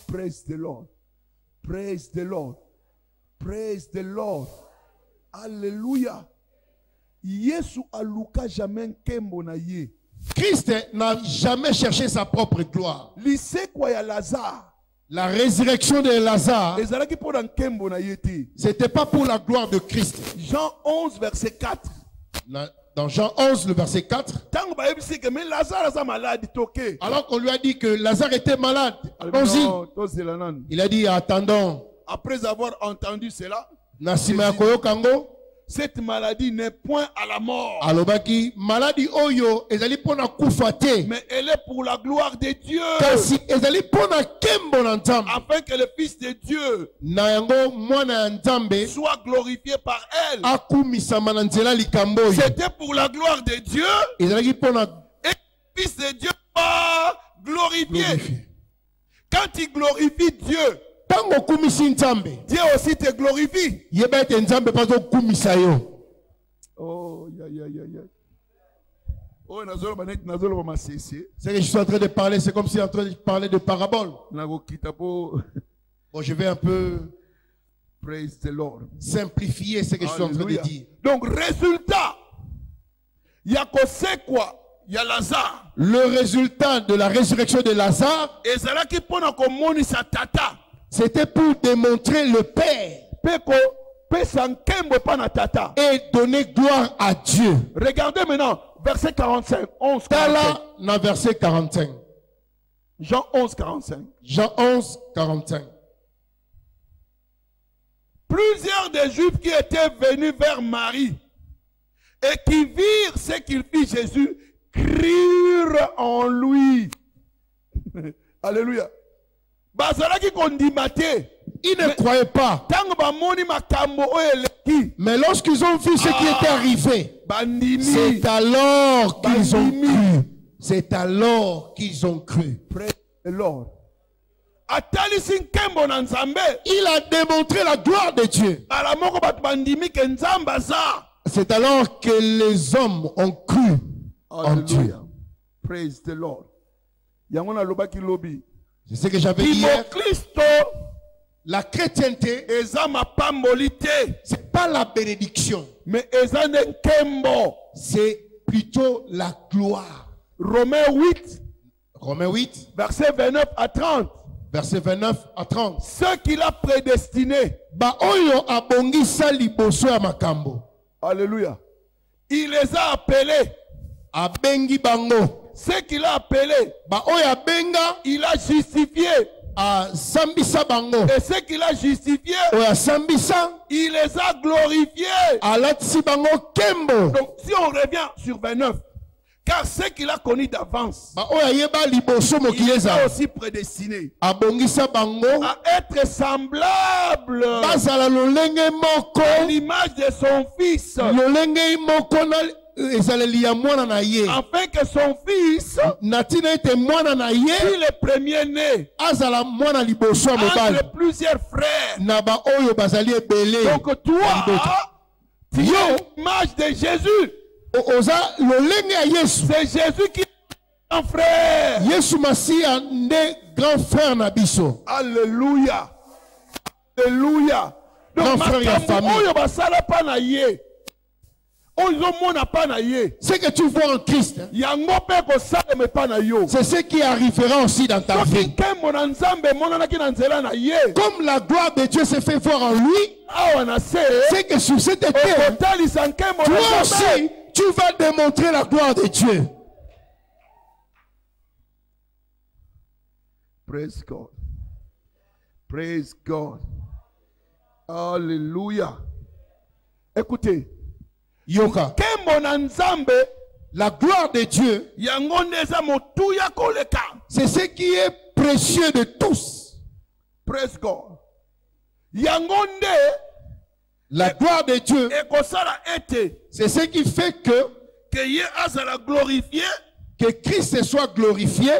Praise the Lord. Praise the Lord. Praise the Lord. Alléluia. Yesu aluka jamais kembo na ye. Christ n'a jamais cherché sa propre gloire. La résurrection de Lazare, c'était pas pour la gloire de Christ. Jean 11 verset 4. Dans Jean 11 le verset 4. Alors qu'on lui a dit que Lazare était malade. Il a dit attendons. Après avoir entendu cela, cette maladie n'est point à la mort. Mais elle est pour la gloire de Dieu. Afin que le Fils de Dieu soit glorifié par elle. C'était pour la gloire de Dieu. Et le Fils de Dieu soit glorifié. Quand il glorifie Dieu, Dieu aussi te glorifie. Oh, oh, ce que je suis en train de parler, c'est comme si je suis en train de parler de parabole. Bon, je vais un peu praise the Lord. Simplifier ce que je suis en train de dire. Donc, résultat, il y a quoi? Il y a Lazare. Le résultat de la résurrection de Lazare, et c'était pour démontrer le Père. et donner gloire à Dieu. Regardez maintenant, verset 45. 11, 45. Dans verset 45. Jean 11, 45. Jean 11, 45. Plusieurs des Juifs qui étaient venus vers Marie et qui virent ce qu'il fit Jésus, crurent en lui. Alléluia. Ils ne croyaient pas. Mais lorsqu'ils ont vu ce qui était arrivé, c'est alors qu'ils ont cru. C'est alors qu'ils ont cru. Praise the Lord. Il a démontré la gloire de Dieu. C'est alors que les hommes ont cru en Dieu. Praise the Lord. C'est ce que j'avais dit hier. La chrétienté, c'est pas la bénédiction, mais c'est plutôt la gloire. Romains 8, verset 29 à 30. Verset 29 à 30. Ceux qu'il a prédestinés. Alléluia. Il les a appelés. Abengi bango. Ceux qu'il a appelés. Il a justifié. Et ceux qu'il a justifié, il les a glorifiés. Donc si on revient sur 29, car ceux qu'il a connus d'avance, il les a aussi prédestinés à être semblables à l'image de son fils, afin que son fils, le premier-né entre plusieurs frères. Donc toi, tu es l'image de Jésus. C'est Jésus qui est grand frère. Grand frère Nabiso. Alléluia. Alléluia. Grand frère et famille. Ce que tu vois en Christ, c'est ce qui arrivera aussi dans ta vie. Comme la gloire de Dieu s'est fait voir en lui, c'est que sur cette terre, toi aussi, tu vas démontrer la gloire de Dieu. Praise God. Praise God. Alléluia. Écoutez. Yoka. La gloire de Dieu, c'est ce qui est précieux de tous. Praise God. La gloire de Dieu, c'est ce qui fait que Christ soit glorifié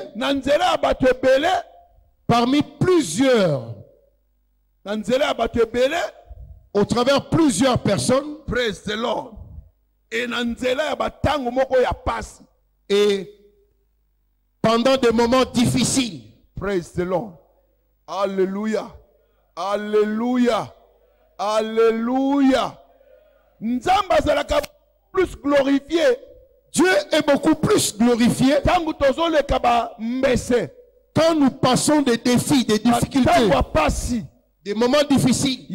parmi plusieurs, au travers plusieurs personnes. Praise the Lord. Et pendant des moments difficiles. Praise the Lord. Alléluia. Alléluia. Alléluia. Plus glorifié. Dieu est beaucoup plus glorifié quand nous passons des défis, des difficultés, des moments difficiles.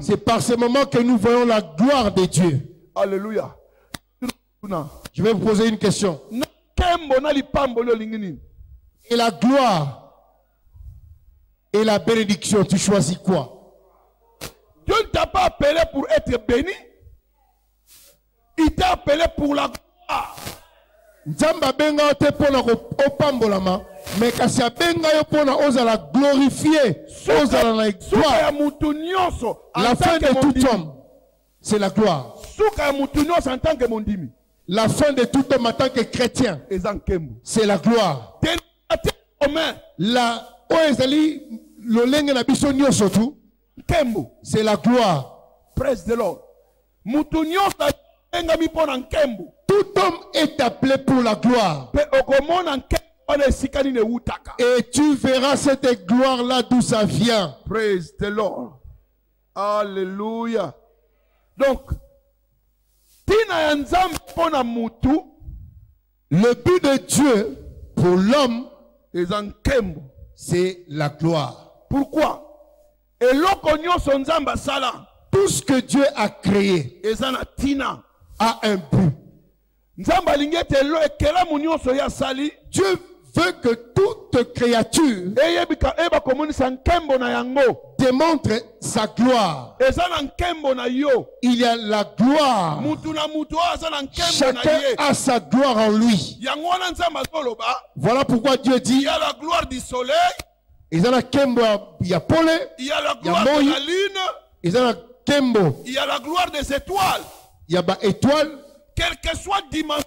C'est par ces moments que nous voyons la gloire de Dieu. Alléluia. Je vais vous poser une question. Et la gloire et la bénédiction, tu choisis quoi? Dieu ne t'a pas appelé pour être béni. Il t'a appelé pour la gloire. Nzamba benga te pona opambolama, mais kasi benga yo pona ozala glorifié, ozala na gloire. La fin de tout homme, c'est la gloire. La fin de tout homme en tant que chrétien, c'est la gloire. La oezali lolenge na biso nyoso tu, c'est la gloire. Praise the Lord. Tout homme est appelé pour la gloire. Et tu verras cette gloire-là d'où ça vient. Praise the Lord. Alléluia. Donc, le but de Dieu pour l'homme, c'est la gloire. Pourquoi? Tout ce que Dieu a créé a un but. Dieu veut que toute créature démontre sa gloire. Il y a la gloire. Chacun a sa gloire en lui. Voilà pourquoi Dieu dit il y a la gloire du soleil, il y a la gloire il y a la gloire de la lune, il y a la gloire des étoiles. Il y a étoile. Quelle que soit la dimension,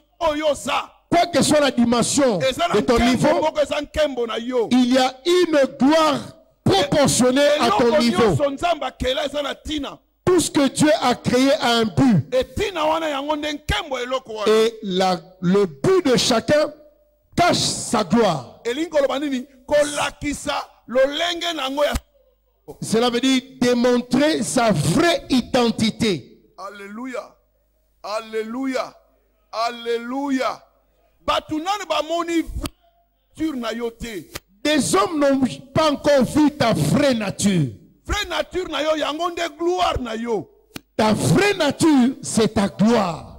quoi que soit la dimension de ton niveau, il y a une gloire proportionnée à ton niveau. Tout ce que Dieu a créé a un but. Et le but de chacun cache sa gloire. Cela veut dire démontrer sa vraie identité. Alléluia. Alléluia. Alléluia. Des hommes n'ont pas encore vu ta vraie nature. Ta vraie nature, c'est ta gloire.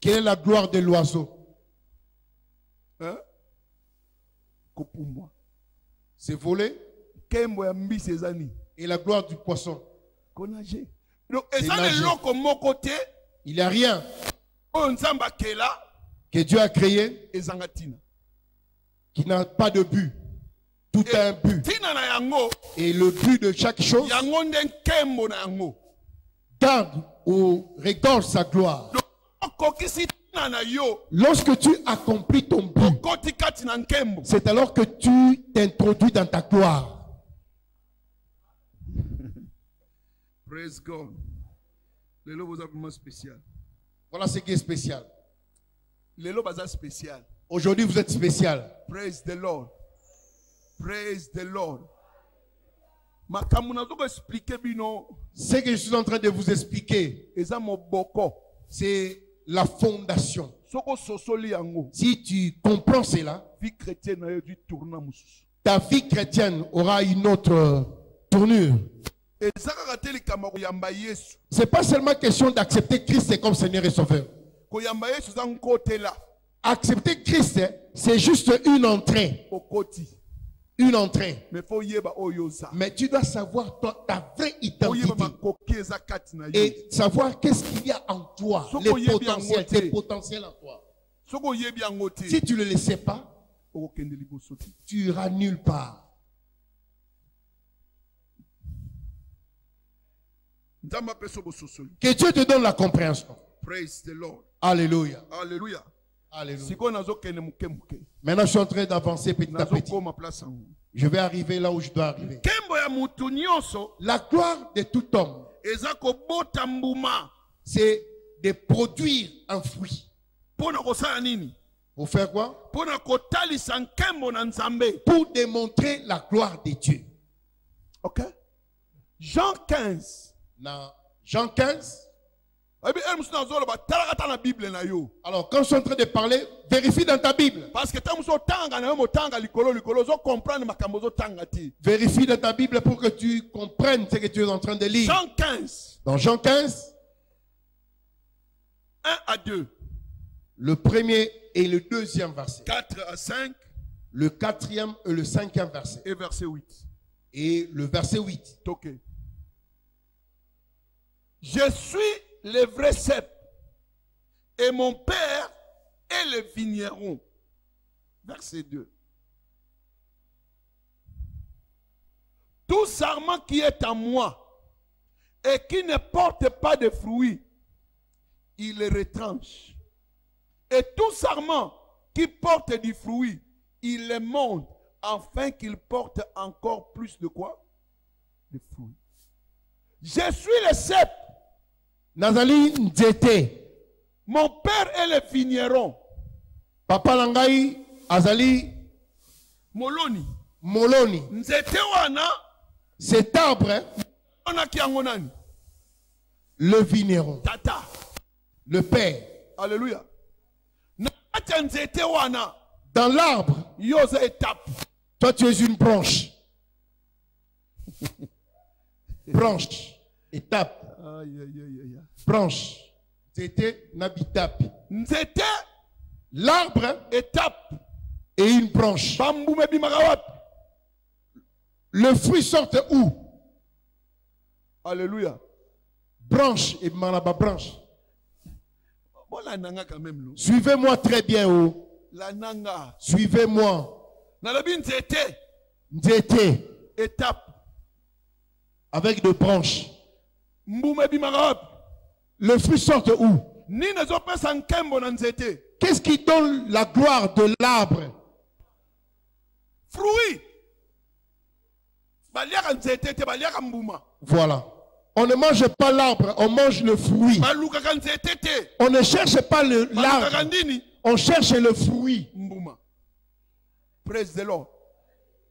Quelle est la gloire de l'oiseau? Hein? C'est voler. Et la gloire du poisson. Il n'y a rien que Dieu a créé qui n'a pas de but. Tout a un but. Et le but de chaque chose garde ou regorge sa gloire. Lorsque tu accomplis ton but, c'est alors que tu t'introduis dans ta gloire. Praise God. Spécial. Voilà ce qui est spécial. Spécial. Aujourd'hui, vous êtes spécial. Praise the Lord. Praise the Lord. Ce que je suis en train de vous expliquer, c'est la fondation. Si tu comprends cela, ta vie chrétienne aura une autre tournure. C'est pas seulement question d'accepter Christ comme Seigneur et Sauveur. Accepter Christ, c'est juste une entrée. Une entrée. Mais tu dois savoir ta vraie identité. Et savoir qu'est-ce qu'il y a en toi. Les potentiels en toi. Si tu ne le sais pas, tu iras nulle part. Que Dieu te donne la compréhension. Praise the Lord. Alléluia. Alléluia. Alléluia. Maintenant, je suis en train d'avancer petit à petit. Je vais arriver là où je dois arriver. La gloire de tout homme, c'est de produire un fruit. Pour faire quoi? Pour démontrer la gloire de Dieu. Ok. Jean 15. Dans Jean 15. Alors, quand je suis en train de parler, vérifie dans ta Bible. Vérifie dans ta Bible pour que tu comprennes ce que tu es en train de lire. Jean 15. Dans Jean 15, 1 à 2. Le premier et le deuxième verset. 4 à 5. Le quatrième et le cinquième verset. Et verset 8. Et le verset 8. Ok. Je suis le vrai cep et mon père est le vigneron. Verset 2. Tout sarment qui est en moi et qui ne porte pas de fruits, il le retranche. Et tout sarment qui porte du fruit, il le monte afin qu'il porte encore plus de quoi? De fruits. Je suis le cep. Nazali Nzete. Mon père est le vigneron. Papa Langai Azali Moloni. Moloni. Nzete wana. Cet arbre, le vigneron. Tata. Le père. Alléluia. Dans l'arbre, toi tu es une branche. Branche, étape. Branche. C'était n'habitap. L'arbre, étape. Et une branche. Le fruit sort où? Alléluia. Branche et malaba branche. Suivez-moi très bien. Oh. Suivez-moi. Nzete. Étape. Avec deux branches. Le fruit sort où? Qu'est-ce qui donne la gloire de l'arbre? Fruit. Voilà. On ne mange pas l'arbre, on mange le fruit. On ne cherche pas l'arbre, on cherche le fruit. Praise the Lord.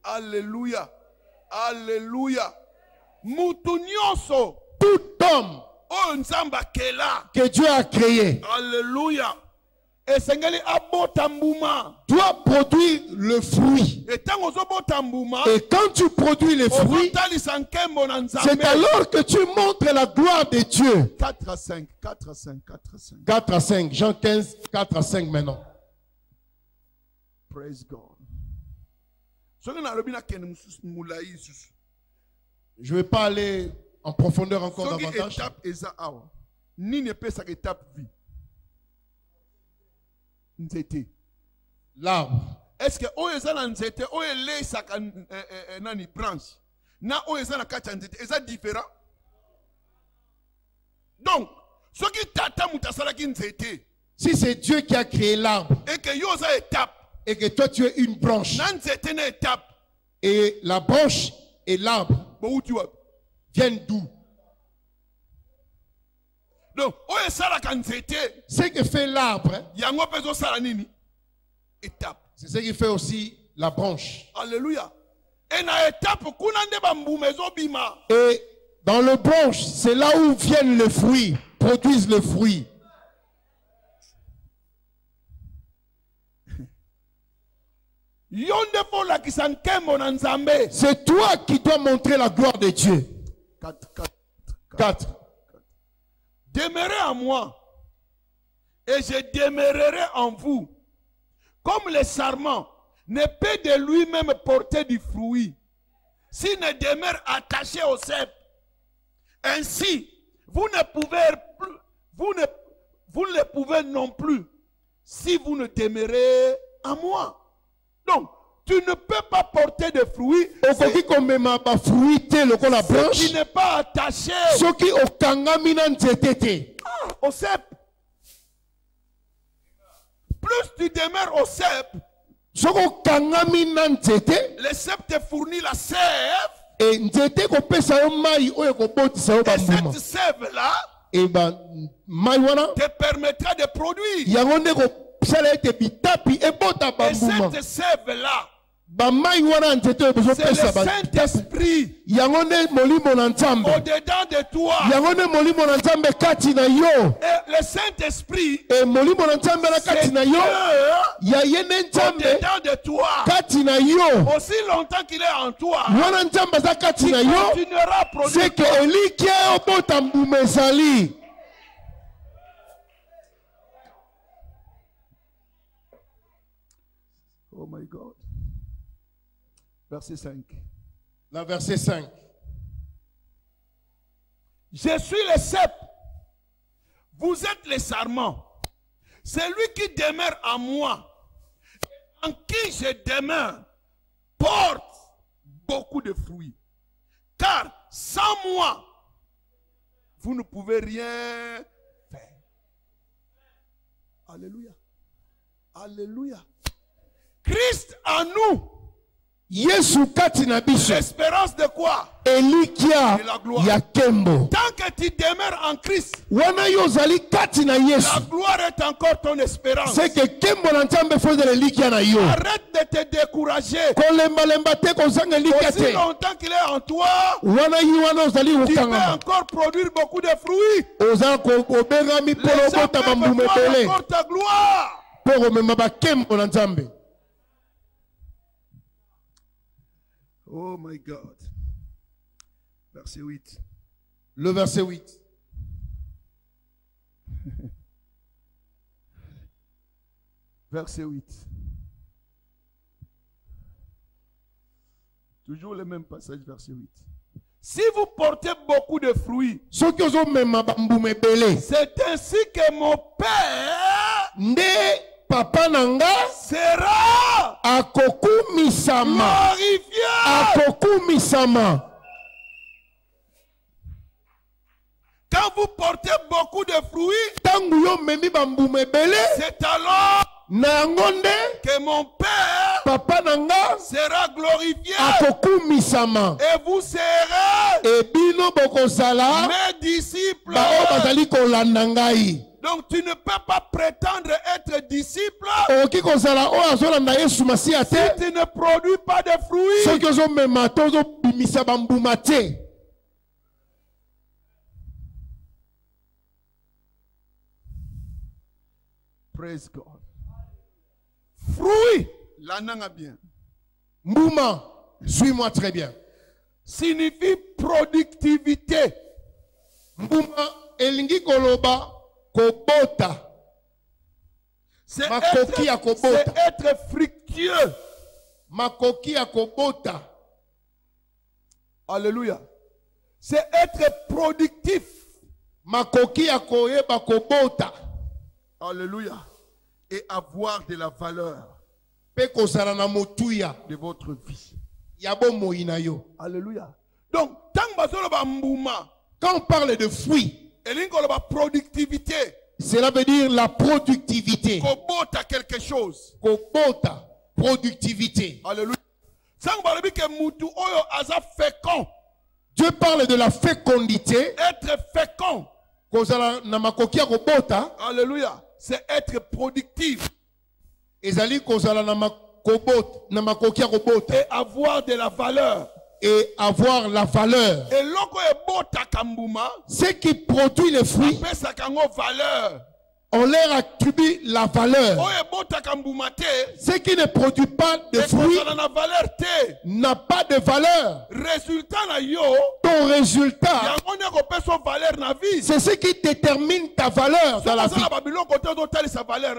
Alléluia. Alléluia. Tout homme que Dieu a créé, alléluia, doit produire le fruit. Et quand tu produis le fruit, c'est alors que tu montres la gloire de Dieu. 4 à 5, 4 à 5, 4 à 5. 4 à 5, Jean 15, 4 à 5 maintenant. Praise God. Je ne vais pas aller en profondeur encore davantage. L'arbre. Est-ce que branche na est différent? Donc, si c'est Dieu qui a créé l'arbre et que toi tu es une branche et la branche et l'arbre viennent d'où? Donc, ce que fait l'arbre, c'est ce qui fait aussi la branche. Alléluia. Et dans le branche, c'est là où viennent les fruits, produisent le fruit. C'est toi qui dois montrer la gloire de Dieu. 4. Demeurez en moi et je demeurerai en vous. Comme le sarment ne peut de lui-même porter du fruit s'il ne demeure attaché au cep. Ainsi, vous ne le pouvez non plus si vous ne demeurez en moi. Donc, tu ne peux pas porter de fruits qui n'est pas attaché au cep. Plus tu demeures au cep, le cep te fournit la sève. Et cette sève-là te permettra de produire. Et cette sève-là, c'est le Saint-Esprit au-dedans de toi. Et le Saint-Esprit, c'est Dieu au-dedans de toi. Aussi longtemps qu'il est en toi, il continuera à produire. Oh my God. Verset 5. La verset 5. Je suis le cep. Vous êtes les sarments. Celui qui demeure en moi, en qui je demeure, porte beaucoup de fruits. Car sans moi, vous ne pouvez rien faire. Alléluia. Alléluia. Christ en nous. L'espérance de quoi? Elikia ya kembo. Tant que tu demeures en Christ, wana yozali kati na Yesu, la gloire est encore ton espérance. C'est que kembo na nzambe fo de elikia na yo. Arrête de te décourager. Kolemba te kozanga elikia te. Aussi longtemps qu'il est en toi, wana ozali tu peux encore produire beaucoup de fruits. Ozako obengami polo bota bambume encore ta gloire. Pour même bakembo na Nzambe. Oh my God. Verset 8. Le verset 8. Verset 8. Toujours le même passage, verset 8. Si vous portez beaucoup de fruits, c'est ainsi que mon Père Papa Nanga sera glorifié. Quand vous portez beaucoup de fruits, c'est alors que mon Père Papa Nanga sera glorifié. Et vous serez mes disciples. Donc tu ne peux pas prétendre être disciple si tu ne produis pas de fruits. Praise God. Fruit, la nanga bien. Mbouma, suis-moi très bien. Signifie productivité. Mbouma, elingi koloba kobota. C'est être fructueux. Makoki a kobota. Alléluia. C'est être productif. Makoki a koyeba kobota. Alléluia. Et avoir de la valeur de votre vie. Alléluia. Donc, quand on parle de fruits, productivité, cela veut dire la productivité. Kobota quelque chose. Kobota, productivité. Alléluia. Dieu parle de la fécondité. Être fécond. Alléluia. C'est être productif. Et avoir de la valeur. Et avoir la valeur. Ce qui produit les fruits, on leur attribue la valeur. Ce qui ne produit pas de fruits n'a pas de valeur. Ton résultat, c'est ce qui détermine ta valeur dans la vie.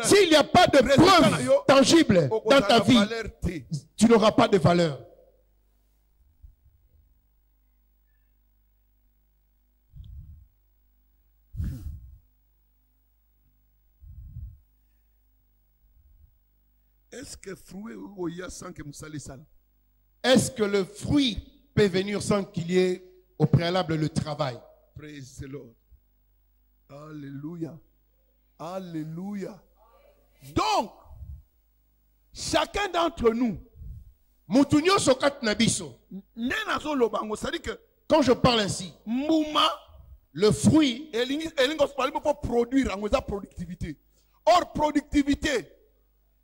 S'il n'y a pas de preuve tangible dans ta vie, tu n'auras pas de valeur. Est-ce que le fruit peut venir sans qu'il y ait au préalable le travail? Praise the Lord. Alléluia. Alléluia. Donc, chacun d'entre nous, quand je parle ainsi, le fruit, produire productivité. Or, productivité,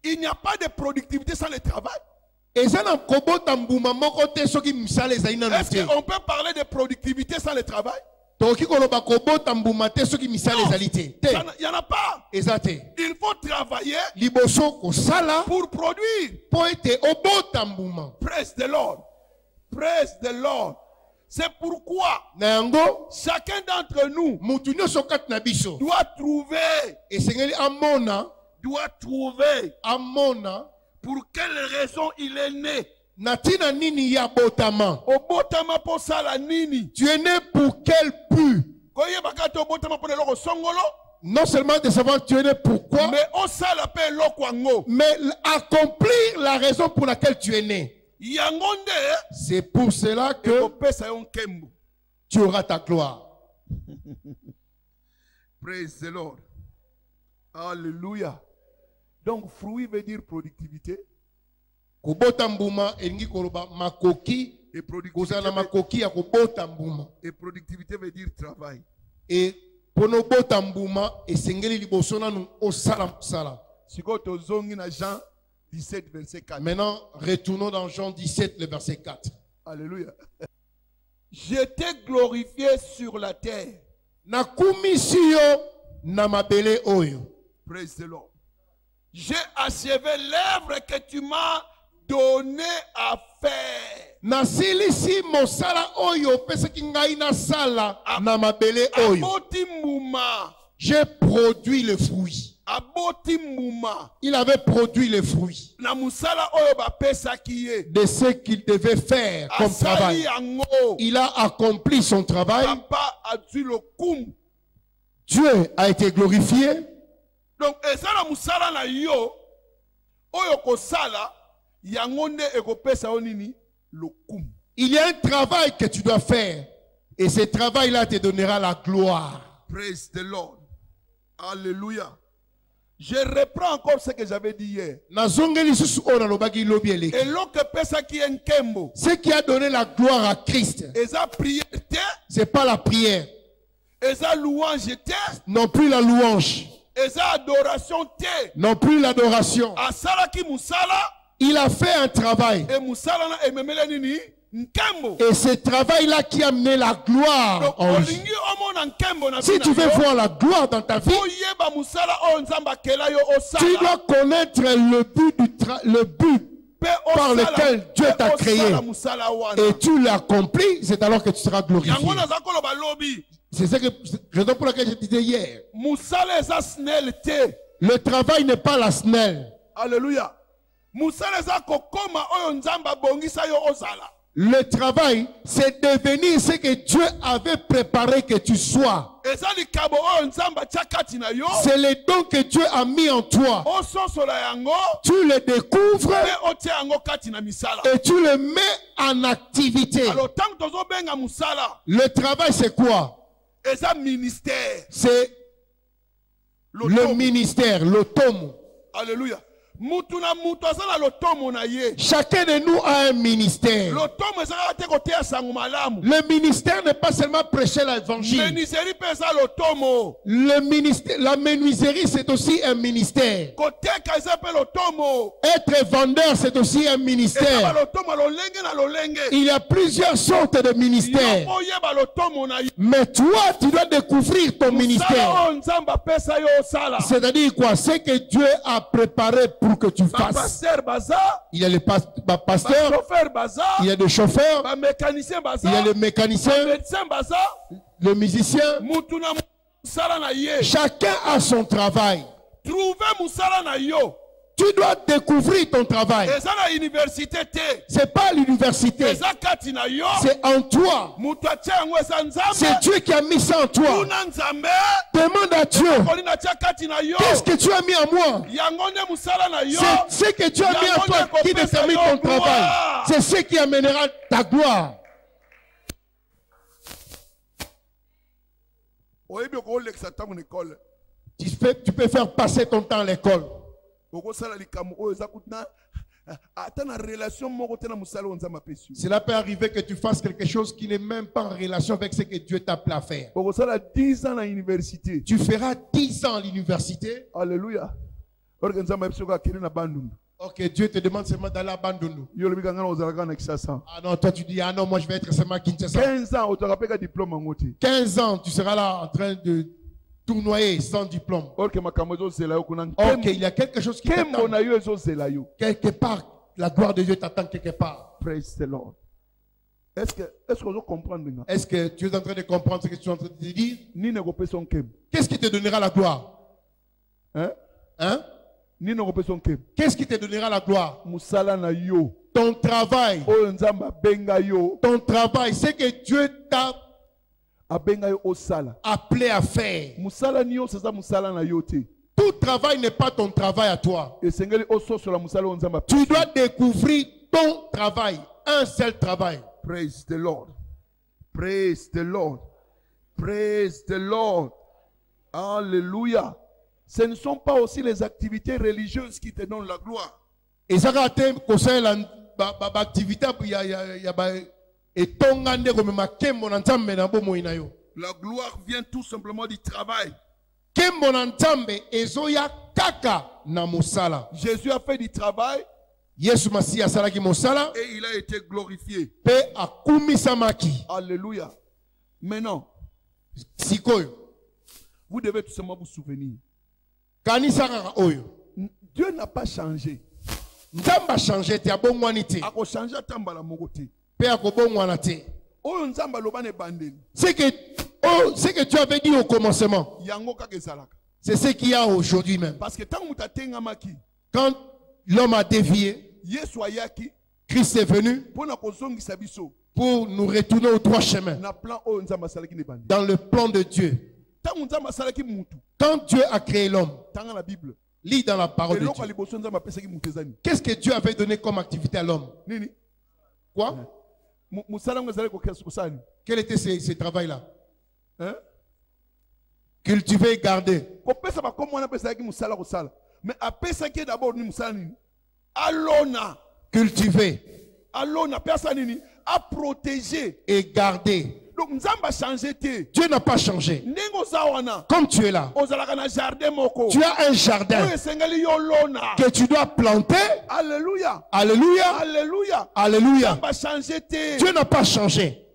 il n'y a pas de productivité sans le travail. Est-ce qu'on peut parler de productivité sans le travail? Non, il n'y en a pas. Il faut travailler pour produire. Praise the Lord. Praise the Lord. C'est pourquoi chacun d'entre nous doit trouver pour quelle raison il est né. Tu es né pour quel but? Non seulement de savoir tu es né pourquoi, mais accomplir la raison pour laquelle tu es né. C'est pour cela que tu auras ta gloire. Praise the Lord. Alléluia. Donc, fruit veut dire productivité. Et productivité veut dire travail. Et maintenant, retournons dans Jean 17, le verset 4. Alléluia. Je t'ai glorifié sur la terre. Praise the Lord. Alléluia. Donc, fruit veut dire productivité. Et productivité veut dire travail. Et j'ai achevé l'œuvre que tu m'as donné à faire. Nasilisi mosala oyo pesaki ngai na sala na mabele oyo. Aboti muma. J'ai produit le fruit. Aboti muma. Il avait produit le fruit na musala oyo ba pesaki ye. De ce qu'il devait faire comme travail. Il a accompli son travail. Papa a dû le kum. Dieu a été glorifié. Donc ezala musala na yo oyo ko sala yango nde ekopesa yo nini le kum. Il y a un travail que tu dois faire et ce travail-là te donnera la gloire. Praise the Lord. Alléluia. Je reprends encore ce que j'avais dit hier. Et ce qui a donné la gloire à Christ, c'est pas la prière, non plus la louange, non plus l'adoration. Il a fait un travail. Et ce travail-là qui a amené la gloire en lui. Si tu veux voir la gloire dans ta vie, tu dois connaître le but par lequel Dieu t'a créé. Et tu l'accomplis, c'est alors que tu seras glorifié. C'est ce que raison pour laquelle je disais hier. Le travail n'est pas la snelle. Alléluia. Le travail, c'est devenir ce que Dieu avait préparé que tu sois. C'est les dons que Dieu a mis en toi. Tu les découvres et tu les mets en activité. Le travail, c'est quoi? C'est le ministère, l'automo. Alléluia. Chacun de nous a un ministère. Le ministère n'est pas seulement prêcher l'évangile. Le ministère, la menuiserie, c'est aussi un ministère. Être vendeur, c'est aussi un ministère. Il y a plusieurs sortes de ministères. Mais toi, tu dois découvrir ton ministère. C'est-à-dire quoi? C'est que Dieu a préparé pour que tu fasses. Il y a les pasteurs, il y a des chauffeurs, il y a les mécaniciens, le musicien. Chacun a son travail. Tu dois découvrir ton travail. C'est pas l'université. C'est en toi. C'est Dieu qui a mis ça en toi. Demande à Dieu. Qu'est-ce que tu as mis en moi? C'est ce que tu as mis en toi qui détermine ton travail. C'est ce qui amènera ta gloire. Tu peux faire passer ton temps à l'école. Cela peut arriver que tu fasses quelque chose qui n'est même pas en relation avec ce que Dieu t'a appelé à faire. Tu feras 10 ans à l'université. Alléluia. Ok, Dieu te demande seulement d'aller à Bandundu. Ah non, toi tu dis, ah non, moi je vais être seulement à Kinshasa. 15 ans, tu seras là en train de tournoyer sans diplôme. Ok, il y a quelque chose qui t'attend. Quelque part, la gloire de Dieu t'attend quelque part. Praise the Lord. Est-ce que vous comprenez? Est-ce que tu es en train de comprendre ce que tu es en train de dire? Qu'est-ce qui te donnera la gloire? Hein? Qu'est-ce qui te donnera la gloire? Ton travail. Ton travail, c'est que Dieu t'a appelé à faire. Tout travail n'est pas ton travail à toi. Tu dois découvrir ton travail. Un seul travail. Praise the Lord. Praise the Lord. Praise the Lord. Alléluia. Ce ne sont pas aussi les activités religieuses qui te donnent la gloire. La gloire vient tout simplement du travail. Jésus a fait du travail et il a été glorifié. Alléluia. Maintenant, vous devez tout simplement vous souvenir. Dieu n'a pas changé. Nzamba changé te abongwani te. Ako changer tambala mokote. Pe akobongwana te. Oyo nzamba lobane bandeli. C'est que tu avais dit au commencement. Yango kaka ezalaka. C'est ce qu'il y a aujourd'hui même. Parce que tant muta tengamaki. Quand l'homme a dévié, Yesu ayaki. Christ est venu Pour na kozongisa biso. pour nous retourner aux trois chemins. Na plan oyo nzamba salaki ne bandeli. Dans le plan de Dieu. Tant nzamba salaki mutu. Quand Dieu a créé l'homme, Tanga la Bible. lis dans la parole de Dieu. Qu'est-ce que Dieu avait donné comme activité à l'homme? Quoi? Quel était ce travail-là? Hein? Cultiver et garder. Mais après ça qui est d'abord alona. Cultiver. Alona, personne à protéger et garder. Donc Dieu n'a pas changé. Comme tu es là, tu as un jardin que tu dois planter. Alléluia. Alléluia. Alléluia. Alléluia. Dieu n'a pas changé.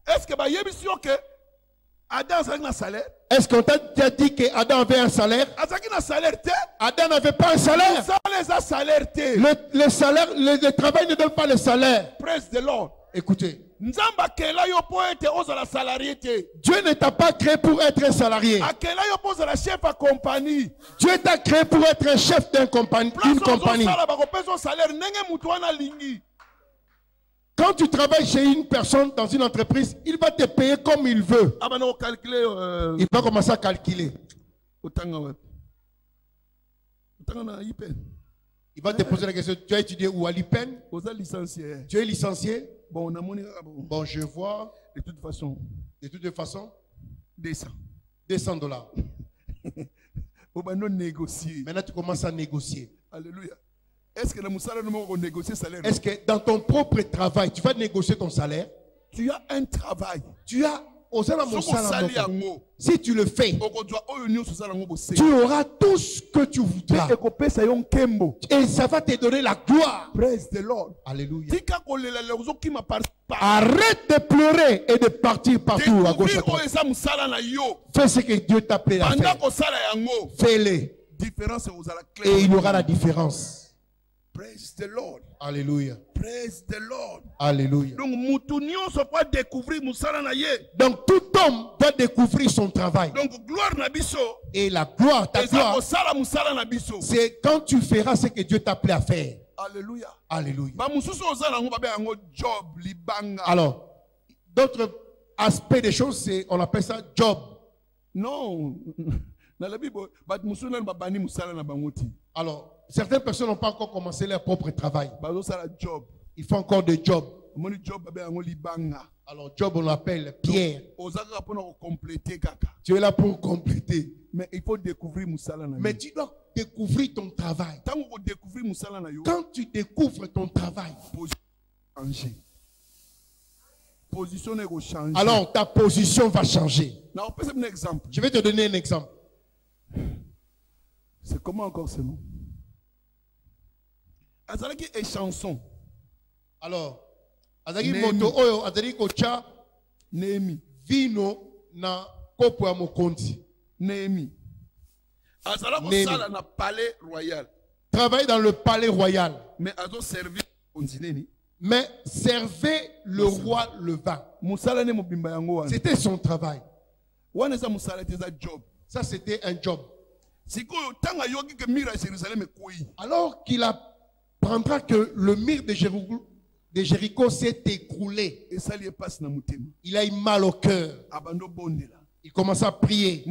Est-ce que Adam a un salaire? Est-ce qu'on t'a dit qu'Adam avait un salaire? Adam n'avait pas un salaire. Le salaire, le travail ne donne pas le salaire. Praise the Lord. Écoutez. Dieu ne t'a pas créé pour être un salarié. Dieu t'a créé pour être un chef d'une compagnie. Quand tu travailles chez une personne dans une entreprise, il va te payer comme il veut. Il va commencer à calculer. Il va te poser la question, tu as étudié où? À l'IPEN? Tu es licencié? Bon, je vois. De toute façon. De toute façon. 200 $. Maintenant, tu commences à négocier. Alléluia. Est-ce que est-ce que dans ton propre travail, tu vas négocier ton salaire? Tu as un travail. Tu as si tu le fais, tu auras tout ce que tu voudras. Et ça va te donner la gloire. Praise the Lord. Alléluia. Arrête de pleurer et de partir partout à gauche à droite. Fais ce que Dieu t'a appelé à faire. Fais-le. Et il y aura la différence. Praise the Lord. Alléluia. Praise the Lord. Alléluia. Donc tout homme doit découvrir son travail. Donc gloire na biso. Et la gloire, ta gloire, c'est quand tu feras ce que Dieu t'a appelé à faire. Alléluia. Alléluia. Alors, d'autres aspects des choses, c'est on appelle ça job. Non. Alors, certaines personnes n'ont pas encore commencé leur propre travail. Il faut encore des jobs. Alors, job, on l'appelle Pierre. Tu es là pour compléter. Mais il faut découvrir Mais tu dois découvrir ton travail. Quand tu découvres ton travail, alors ta position va changer. Je vais te donner un exemple. C'est comment encore ce nom? Azalaki et chanson. Alors, azalaki moto oyo azalaki kocha Némi vino na kopo ya mokonzi. Némi. Azalaki sala na palais royal. Travaille dans le palais royal. Mais azo servi konzineni. Mais servait le roi le vin. C'était son travail. Ça c'était un job. Alors qu'il apprendra que le mur de Jéricho s'est écroulé, il a eu mal au cœur. Il commence à prier.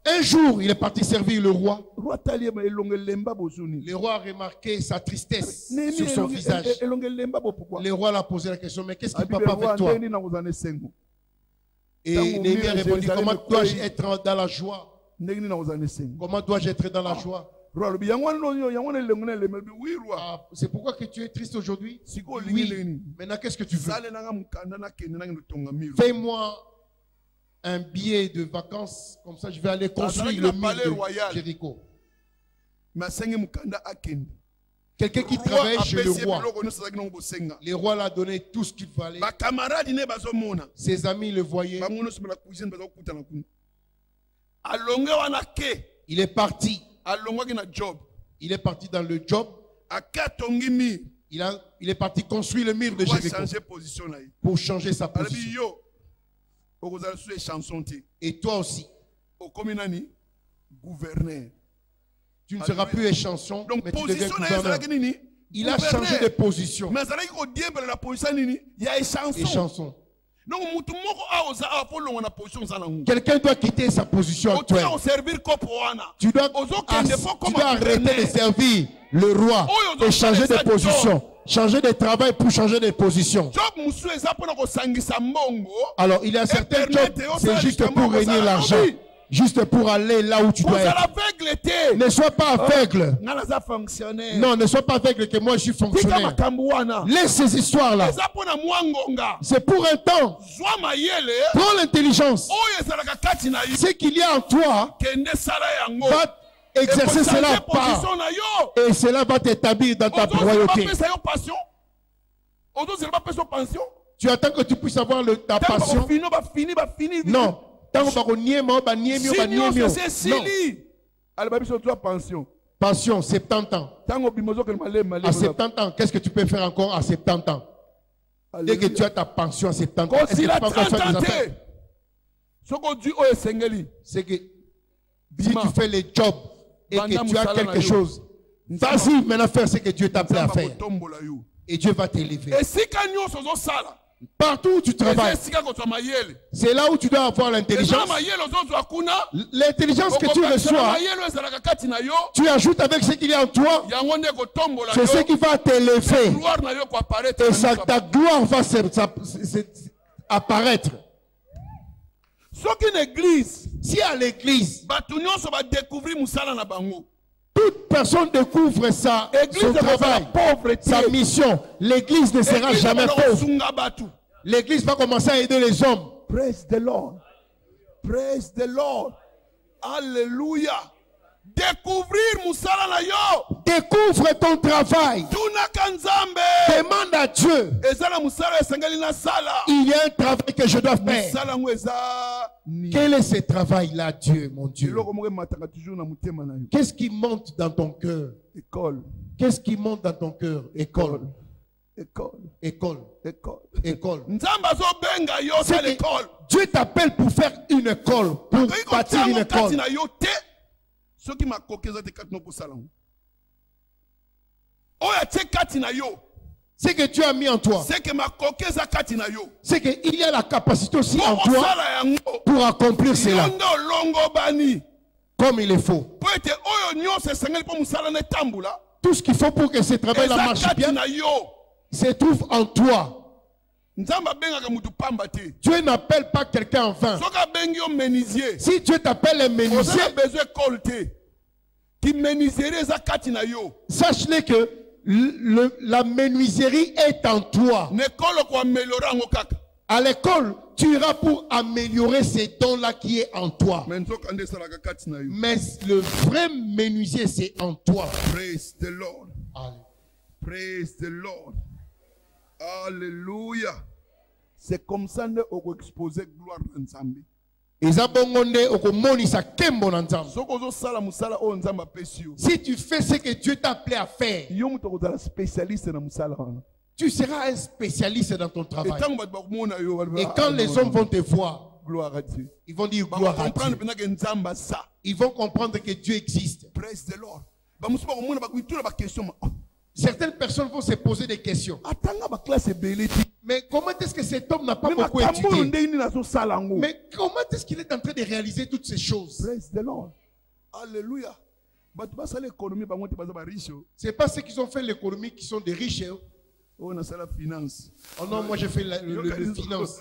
Un jour, il est parti servir le roi. Le roi a remarqué sa tristesse sur son visage. Le roi l'a posé la question, mais qu'est-ce qui papa avec toi? Et Néhémie a répondu, comment dois-je être dans la joie? Comment dois-je être dans la joie? C'est pourquoi que tu es triste aujourd'hui? Oui. Maintenant, qu'est-ce que tu veux? Fais-moi un billet de vacances, comme ça je vais aller construire le mur de Jéricho. Quelqu'un qui travaille chez le roi. Le roi l'a donné tout ce qu'il fallait. Ses amis le voyaient. Il est parti. Job. Il est parti dans le job. Il est parti construire le mur de Jéricho pour changer sa position. Et toi aussi, tu ne seras plus échanson, mais tu deviens gouverneur. Il a changé de position. Échanson. Quelqu'un doit quitter sa position actuelle. Tu dois arrêter de servir le roi et changer de position. Changer de travail pour changer de position. Alors, il y a certains jobs, c'est juste pour gagner l'argent. Juste pour aller là où tu dois être. Ne sois pas aveugle. Non, ne sois pas aveugle que moi je suis fonctionnaire. Laisse ces histoires-là. C'est pour un temps. Prends l'intelligence. Ce qu'il y a en toi va exercer cela par. Et cela va t'établir dans ta royauté. Tu attends que tu puisses avoir ta passion. Non. Pension, 70 ans. À 70 ans, qu'est-ce que tu peux faire encore à 70 ans? Dès que tu as ta pension à 70 ans, est-ce que tu peux encore faire des affaires? C'est que si tu fais les jobs et que tu as quelque chose, vas-y maintenant faire ce que Dieu t'a appelé à faire. Et Dieu va t'élever. Partout où tu travailles, c'est là où tu dois avoir l'intelligence. L'intelligence que tu reçois, tu ajoutes avec ce qu'il y a en toi. C'est ce qui va t'élever. Et ta gloire va apparaître. Si à l'église, toute personne découvre son travail, sa mission, l'église ne sera jamais pauvre. L'église va commencer à aider les hommes. Praise the Lord. Praise the Lord. Alléluia. Découvrir musala na yo. Découvre ton travail. Demande à Dieu. Il y a un travail que je dois faire. Quel est ce travail-là, Dieu, mon Dieu? Qu'est-ce qui monte dans ton cœur? École. Qu'est-ce qui monte dans ton cœur? École. École. École. École. École. Dieu t'appelle pour faire une école, pour bâtir une école. C'est que tu as mis en toi. C'est qu'il y a la capacité aussi en toi pour accomplir cela comme il le faut. Tout ce qu'il faut pour que ce travail-là marche bien se trouve en toi. Dieu n'appelle pas quelqu'un en vain. Si Dieu t'appelle un menuisier, sache-le que la menuiserie est en toi. À l'école, tu iras pour améliorer ces dons-là qui est en toi. Mais le vrai menuisier, c'est en toi. Praise the Lord. Praise the Lord. Alléluia. C'est comme ça qu'on peut exposer gloire à Nzambe. Si tu fais ce que Dieu t'a appelé à faire, tu seras un spécialiste dans ton travail. Et quand les hommes vont te voir, ils vont dire gloire à Dieu. Ils vont comprendre que Dieu existe. Praise the Lord. Certaines personnes vont se poser des questions. Mais comment est-ce que cet homme n'a pas beaucoup étudié? Mais comment est-ce qu'il est en train de réaliser toutes ces choses? Praise the Lord. Alléluia. C'est pas ceux qui ont fait l'économie qui sont des riches. Oh non, moi j'ai fait le finance.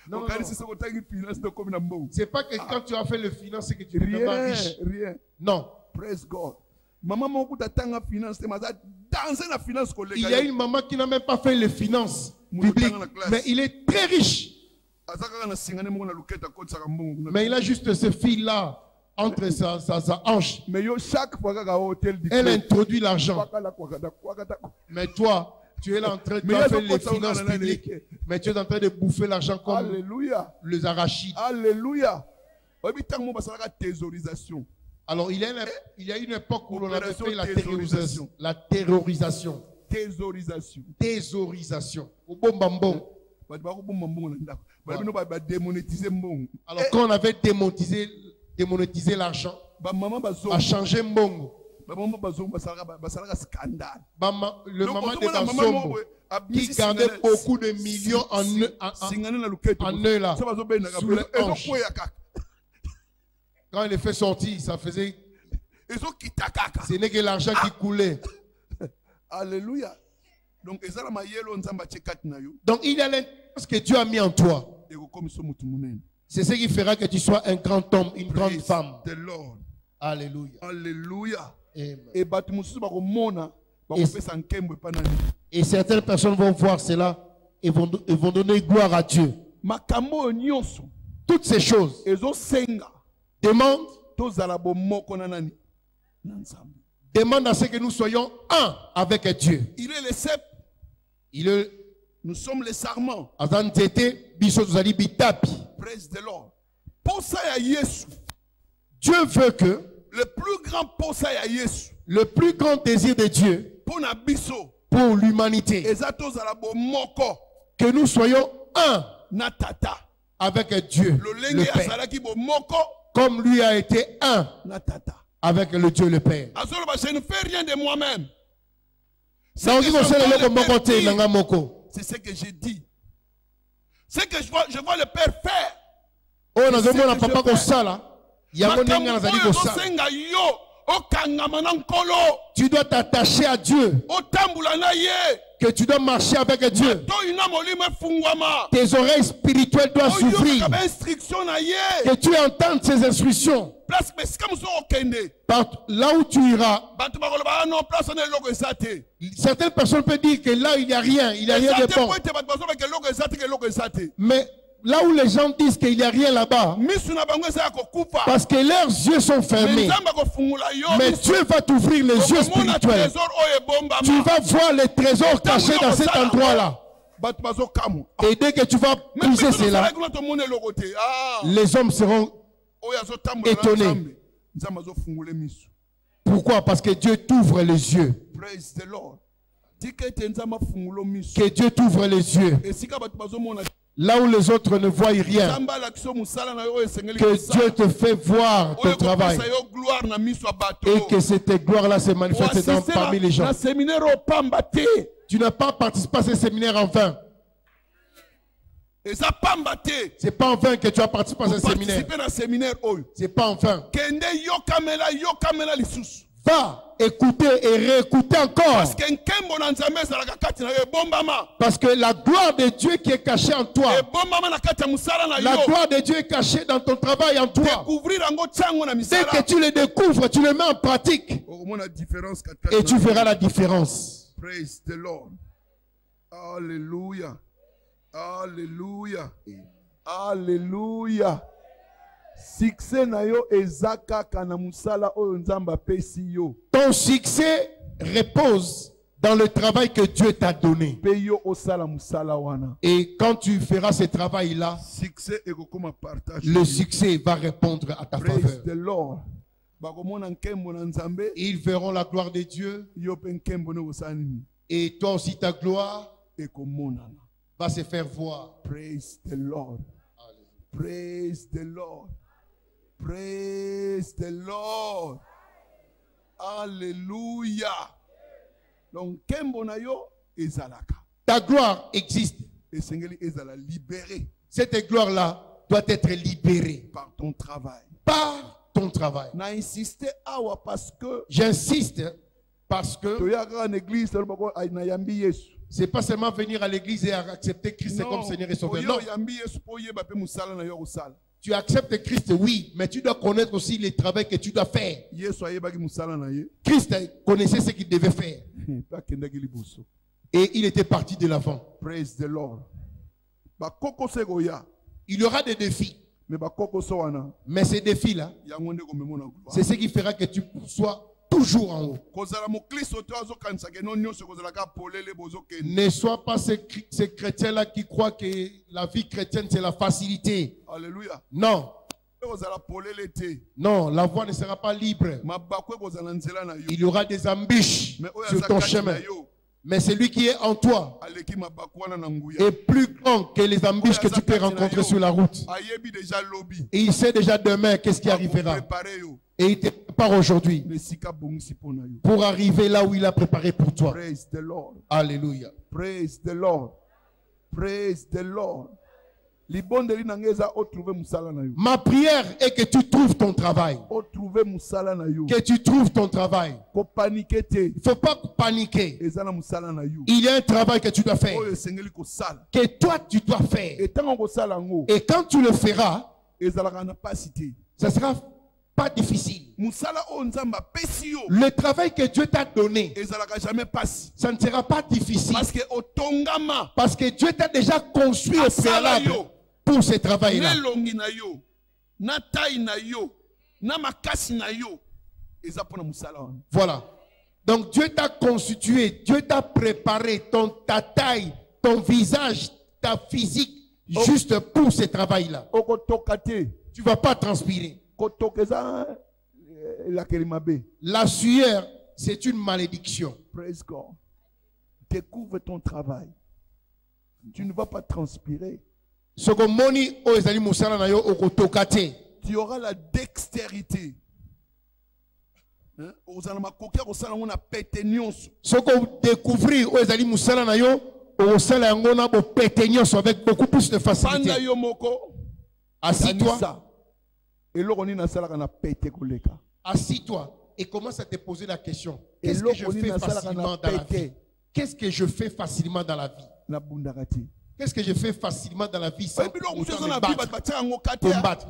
Non. C'est pas que quand tu as fait le finance, c'est que tu es pas riche. Rien. Non. Praise God. Maman, il y a une maman qui n'a même pas fait les finances publiques, mais il est très riche. Mais il a juste ce fil-là entre sa hanche. Elle introduit l'argent. Mais toi, tu es là en train de faire les finances publiques, mais tu es en train de bouffer l'argent comme les arachides. Alléluia. Alors, il y a une époque où l'on avait fait la terrorisation. La terrorisation. Thésaurisation. Voilà. Alors, quand on avait démonétisé l'argent, a changé mbongo. Le maman de Basombo qui gardait beaucoup de millions en eux là, sous le hanche. Quand il les fait sortir, ça faisait. Ce n'est que l'argent qui coulait. Alléluia. Donc il y a l'intelligence que Dieu a mis en toi. C'est ce qui fera que tu sois un grand homme, une grande femme. Alléluia. Alléluia. Et certaines personnes vont voir cela et vont donner gloire à Dieu. Toutes ces choses demandent à ce que nous soyons un avec Dieu. Il est le cep. Nous sommes les sarments. Praise the Lord. Dieu veut que le plus grand posa ya Yesu, le plus grand désir de Dieu pour l'humanité, que nous soyons un avec Dieu le Père, comme lui a été un avec le Dieu le Père. Je ne fais rien de moi-même. C'est ce que j'ai dit. Ce que je vois le Père faire. Tu dois t'attacher à Dieu. Que tu dois marcher avec Dieu. Tes oreilles spirituelles doivent s'ouvrir. Que tu entendes ses instructions. Là où tu iras, certaines personnes peuvent dire que là il n'y a rien, il n'y a rien de bon. Mais là où les gens disent qu'il n'y a rien là-bas, parce que leurs yeux sont fermés, mais Dieu va t'ouvrir les yeux spirituels. Tu vas voir les trésors cachés dans cet endroit-là. Et dès que tu vas pousser cela, les hommes seront étonnés. Pourquoi? Parce que Dieu t'ouvre les yeux. Que Dieu t'ouvre les yeux. Là où les autres ne voient rien, que Dieu te fait voir ton travail et que cette gloire-là se manifeste parmi les gens. Tu n'as pas participé à ce séminaire en vain. C'est pas en vain que tu as participé à ce séminaire. C'est pas en vain. Va écouter et réécouter encore. Parce que la gloire de Dieu qui est cachée en toi, la gloire de Dieu est cachée dans ton travail en toi. Dès que tu le découvres, tu le mets en pratique. Et tu verras la différence. Praise the Lord. Alléluia. Alléluia. Alléluia. Succès na yo ezaka kana musala oyo nzamba pesi yo. Ton succès repose dans le travail que Dieu t'a donné. Peyo osala musala wana. Et quand tu feras ce travail-là, le succès va répondre à ta faveur. Praise the Lord. Bakomona nkembo na nzambe. Ils verront la gloire de Dieu. Yo pe nkembo ne osani. Et toi aussi ta gloire ekomonana va se faire voir. Praise the Lord. Praise the Lord. Praise the Lord. Alléluia. Donc, kembo na yo ezalaka. Ta gloire existe. Esengeli ezala libéré. Cette gloire-là doit être libérée par ton travail. Par ton travail. Na insister awa parce que j'insiste parce que c'est pas seulement venir à l'église et accepter Christ comme Seigneur et Sauveur. Non. Tu acceptes Christ, oui, mais tu dois connaître aussi les travaux que tu dois faire. Christ connaissait ce qu'il devait faire. Et il était parti de l'avant. Praise the Lord. Il y aura des défis. Mais ces défis-là, c'est ce qui fera que tu sois toujours en haut. Ne sois pas ces chrétiens-là qui croient que la vie chrétienne c'est la facilité. Alléluia. Non. Non, la voie ne sera pas libre. Il y aura des embûches sur ton chemin. Mais celui qui est en toi est plus grand que les embûches que tu peux rencontrer sur la route. Et il sait déjà demain qu'est-ce qui arrivera. Et il te prépare aujourd'hui pour arriver là où il a préparé pour toi. Alléluia. Praise the Lord. Praise the Lord. Ma prière est que tu trouves ton travail. Que tu trouves ton travail. Il ne faut pas paniquer. Il y a un travail que tu dois faire. Que toi tu dois faire. Et quand tu le feras, ça sera pas difficile. Le travail que Dieu t'a donné, ça ne sera pas difficile. Parce que Dieu t'a déjà construit au préalable pour ce travail-là. Voilà. Donc Dieu t'a constitué, Dieu t'a préparé ta taille, ton visage, ta physique, juste pour ce travail-là. Tu ne vas pas transpirer. La sueur, c'est une malédiction. Praise God. Découvre ton travail. Tu ne vas pas transpirer. Tu auras la dextérité. Ce qu'on découvrir avec beaucoup plus de facilité. Assis-toi. Assis-toi et commence à te poser la question. Qu'est-ce que je fais facilement dans la vie? Qu'est-ce que je fais facilement dans la vie? Qu'est-ce que je fais facilement dans la vie sans me battre?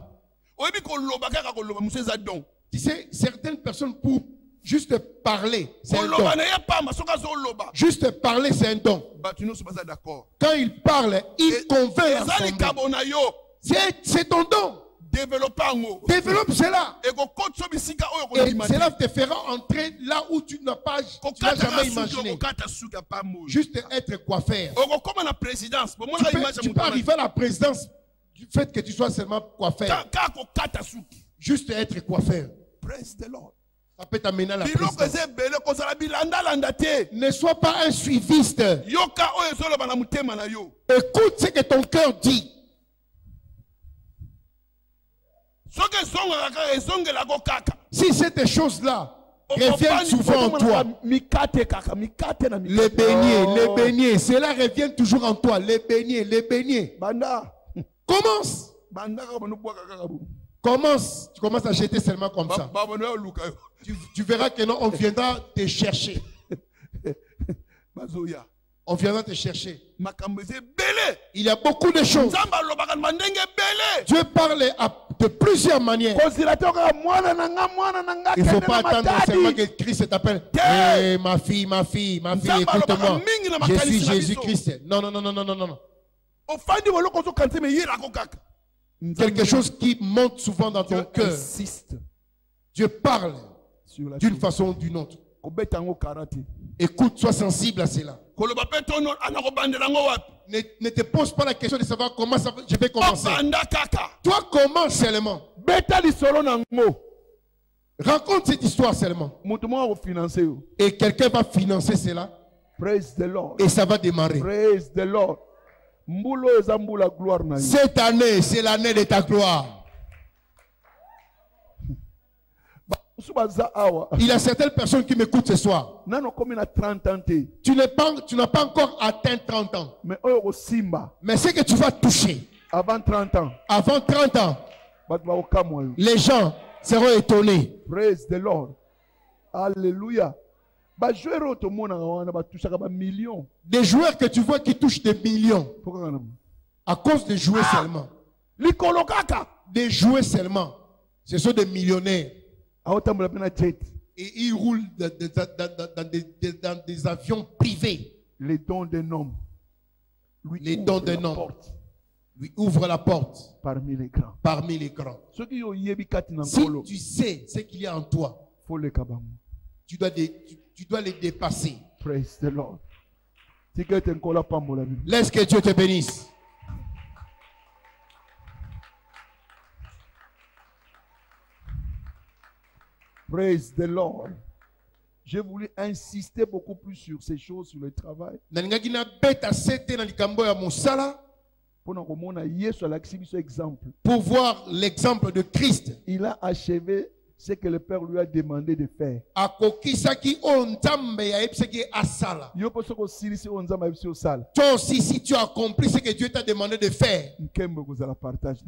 Tu sais, certaines personnes pour juste parler, c'est un don. Juste parler, c'est un don. Quand il parle, il convainc l'ensemble. C'est ton don. Développe cela. Et cela te fera entrer là où tu n'as jamais imaginé. Juste être coiffeur. Tu peux arriver à la présidence du fait que tu sois seulement coiffeur. Juste être coiffeur. Ça peut t'amener à la présidence. Ne sois pas un suiviste. Écoute ce que ton cœur dit. Si ces choses-là reviennent souvent en toi, les beignets, cela revient toujours en toi, les beignets. Commence. Tu commences à jeter seulement comme ça. Tu verras que non, on viendra te chercher. On viendra te chercher. Il y a beaucoup de choses. Dieu parle de plusieurs manières. Il ne faut pas attendre seulement que Christ t'appelle. Hey, ma fille, écoute-moi. Je suis Jésus-Christ. Non. Quelque chose qui monte souvent dans ton cœur. Dieu parle d'une façon ou d'une autre. Écoute, sois sensible à cela. Ne te pose pas la question de savoir comment je vais commencer. Toi, commence seulement. Raconte cette histoire seulement. Et quelqu'un va financer cela. Praise the Lord. Et ça va démarrer. Praise the Lord. Cette année, c'est l'année de ta gloire. Il y a certaines personnes qui m'écoutent ce soir. Tu n'as pas encore atteint 30 ans. Mais ce que tu vas toucher avant 30 ans, les gens seront étonnés. Praise the Lord. Alléluia. Des joueurs que tu vois qui touchent des millions à cause de jouer seulement. Des jouets seulement. Ce sont des millionnaires. Et ils roulent dans des avions privés. Les dons d'un homme. Les dons d'un homme lui ouvrent la porte parmi les grands. Si tu sais ce qu'il y a en toi, tu dois les dépasser. Praise the Lord. Laisse que Dieu te bénisse. Praise the Lord. J'ai voulu insister beaucoup plus sur ces choses, sur le travail. Pour voir l'exemple de Christ. Il a achevé ce que le Père lui a demandé de faire. Toi aussi, si tu as accompli ce que Dieu t'a demandé de faire,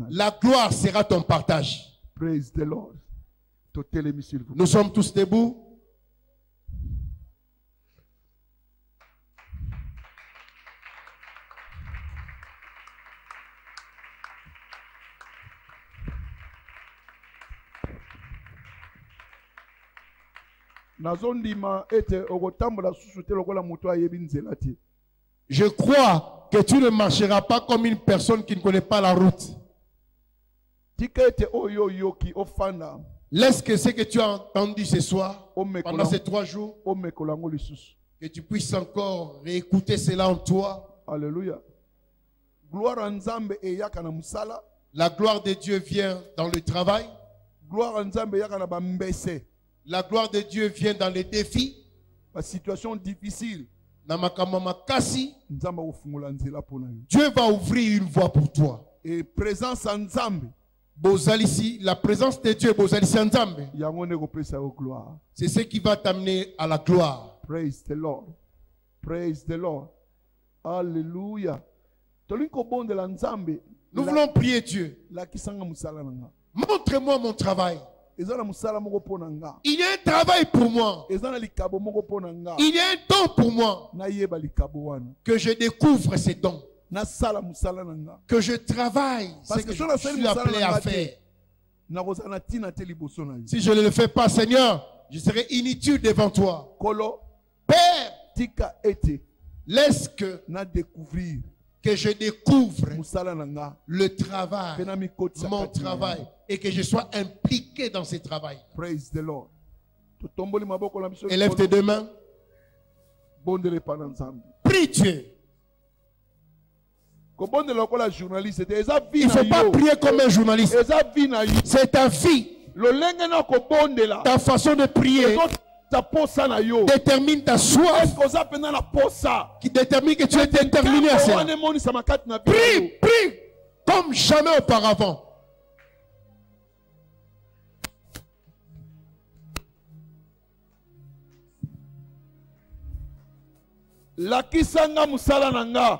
la gloire sera ton partage. Praise the Lord. Nous sommes tous debout. Je crois que tu ne marcheras pas comme une personne qui ne connaît pas la route. Laisse que ce que tu as entendu ce soir, pendant ces 3 jours, que tu puisses encore réécouter cela en toi. Alléluia. La gloire de Dieu vient dans le travail. La gloire de Dieu vient dans les défis. La situation difficile. Dieu va ouvrir une voie pour toi. Et présence en Nzambe. La présence de Dieu, c'est ce qui va t'amener à la gloire. Praise the Lord. Praise the Lord. Alléluia. Nous voulons prier Dieu. Montre-moi mon travail. Il y a un travail pour moi. Il y a un don pour moi. Que je découvre ces dons. Que je travaille ce que je suis appelé à faire. Si je ne le fais pas, Seigneur, je serai inutile devant toi. Père, laisse que je découvre le travail, mon travail, et que je sois impliqué dans ce travail. Praise the Lord. Élève tes deux mains. Prie Dieu. Il ne faut pas prier comme un journaliste. C'est ta vie. Ta façon de prier détermine ta soif, qui détermine que tu es déterminé à cela. Prie, prie comme jamais auparavant.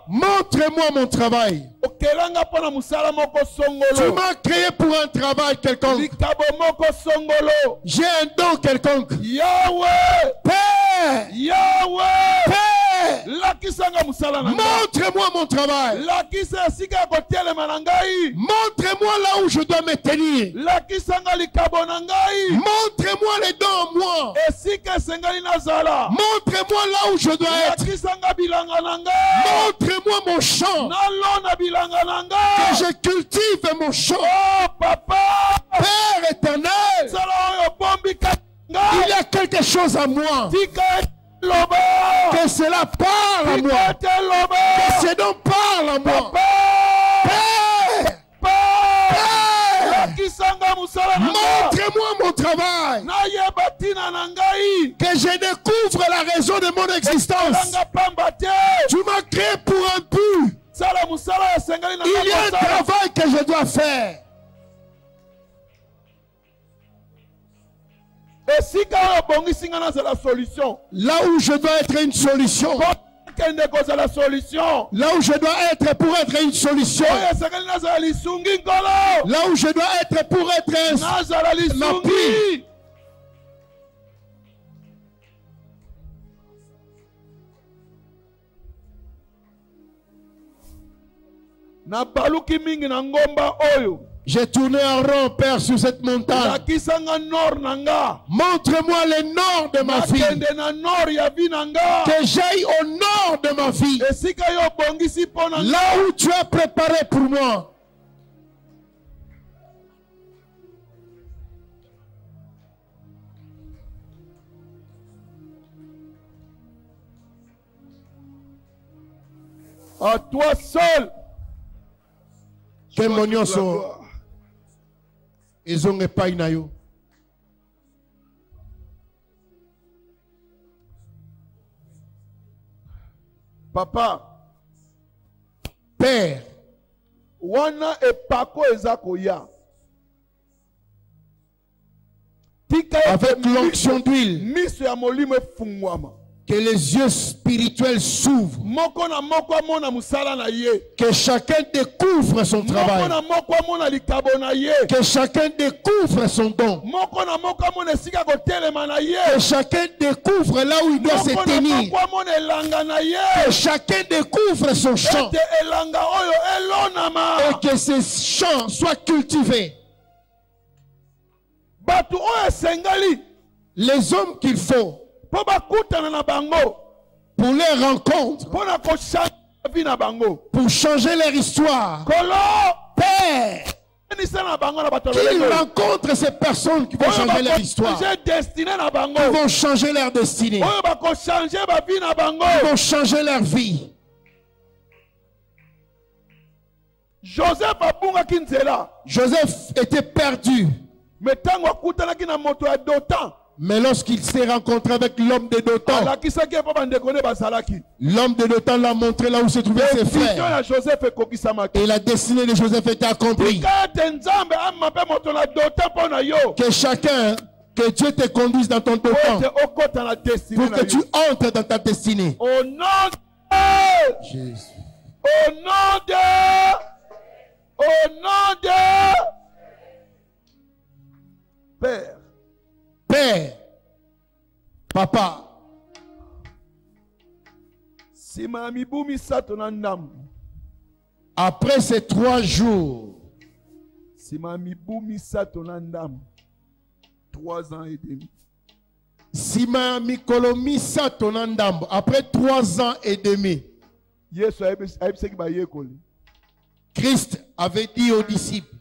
Montre-moi mon travail. Tu m'as créé pour un travail quelconque. J'ai un don quelconque. Yahweh, Père, Yahweh, Père, montre-moi mon travail. Montre-moi là où je dois me tenir. Montre-moi les dons en moi. Montre-moi là où je dois être. Montre-moi mon champ. Que je cultive mon champ. Oh papa, Père éternel, il y a quelque chose à moi. Que cela parle à moi. Que ce dont parle à moi. Père, montre-moi mon travail. Que je découvre la raison de mon existence. Tu m'as créé pour un but. Il y a un travail que je dois faire. Là où je dois être une solution. Là où je dois être pour être une solution. Là où je dois être pour être un appui. J'ai tourné en rond, Père, sur cette montagne. Montre-moi le nord de ma vie. Que j'aille au nord de ma vie. Là où tu as préparé pour moi. À toi seul. Que mon nyonso ezonge pai na yo. Papa. Père. Wana epako ezakoya. Avec l'onction d'huile. Miso ya molimo fungwama. Que les yeux spirituels s'ouvrent. Que chacun découvre son travail. Que chacun découvre son don. Que chacun découvre là où il doit se tenir. Que chacun découvre son champ. Et que ces champs soient cultivés. Les hommes qu'il faut pour les rencontres, pour changer leur histoire. Père, qu'ils rencontrent ces personnes qui vont changer leur histoire, qui vont changer leur destinée, qui vont changer leur vie. Joseph était perdu. Mais lorsqu'il s'est rencontré avec l'homme de Dothan, l'homme de Dothan l'a montré là où se trouvaient ses frères. Et la destinée de Joseph était accomplie. Que chacun, que Dieu te conduise dans ton Dothan pour que tu entres dans ta destinée. Au nom de Jésus. Au nom de Père. Père, Papa, après ces 3 jours, 3 ans et demi. Après 3 ans et demi, Christ avait dit aux disciples,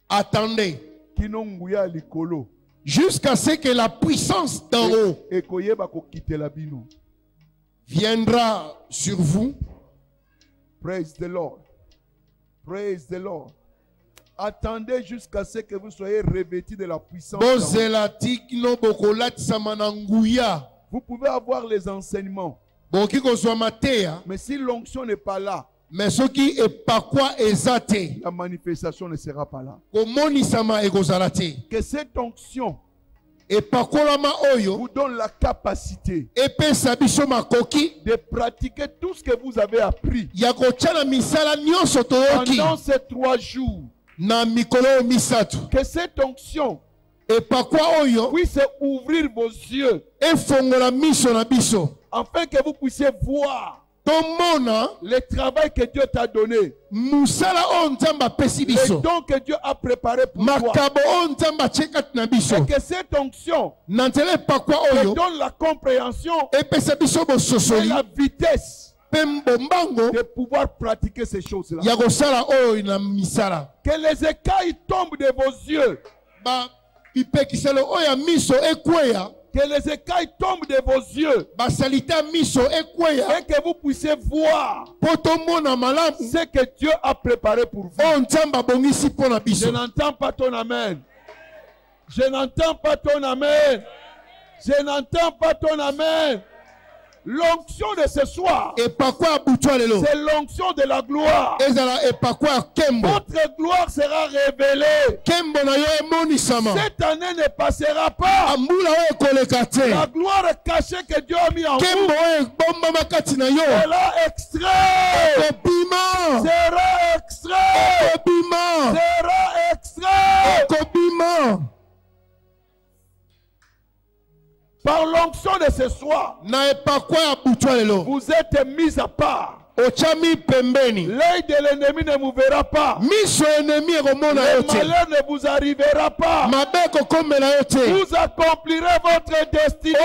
attendez jusqu'à ce que la puissance d'en haut viendra sur vous. Praise the Lord. Praise the Lord. Attendez jusqu'à ce que vous soyez revêtis de la puissance d'en haut. Vous pouvez avoir les enseignements. Mais si l'onction n'est pas là, la manifestation ne sera pas là. Que cette onction vous donne la capacité de pratiquer tout ce que vous avez appris pendant ces 3 jours. Que cette onction puisse ouvrir vos yeux afin que vous puissiez voir le travail que Dieu t'a donné, le don que Dieu a préparé pour toi, et que cette onction te donne la compréhension et la vitesse de pouvoir pratiquer ces choses-là. Que les écailles tombent de vos yeux. Que les écailles tombent de vos yeux et que vous puissiez voir ce que Dieu a préparé pour vous. Je n'entends pas ton amen. Je n'entends pas ton amen. Je n'entends pas ton amen. L'onction de ce soir, c'est l'onction de la gloire. Votre gloire sera révélée. Cette année ne passera pas. La gloire cachée que Dieu a mis en vous sera extrait. Sera extrait. Sera extrait. Par l'onction de ce soir, vous êtes mis à part. L'œil de l'ennemi ne vous verra pas. Le malheur ne vous arrivera pas. Vous accomplirez votre destinée.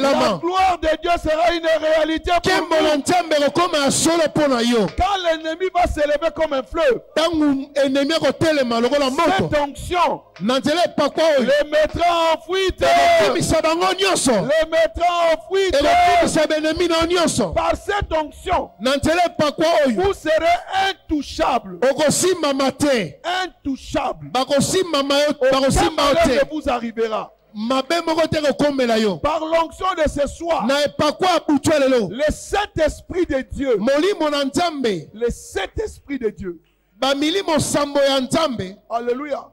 La gloire de Dieu sera une réalité pour vous. Quand l'ennemi va s'élever comme un fleuve, cette onction le mettra en fuite. Le mettra en fuite. Par cette onction, vous serez intouchable. Intouchable. Aucun malheur ne vous arrivera. Par l'onction de ce soir, le Saint-Esprit de Dieu, le Saint-Esprit de Dieu, alléluia,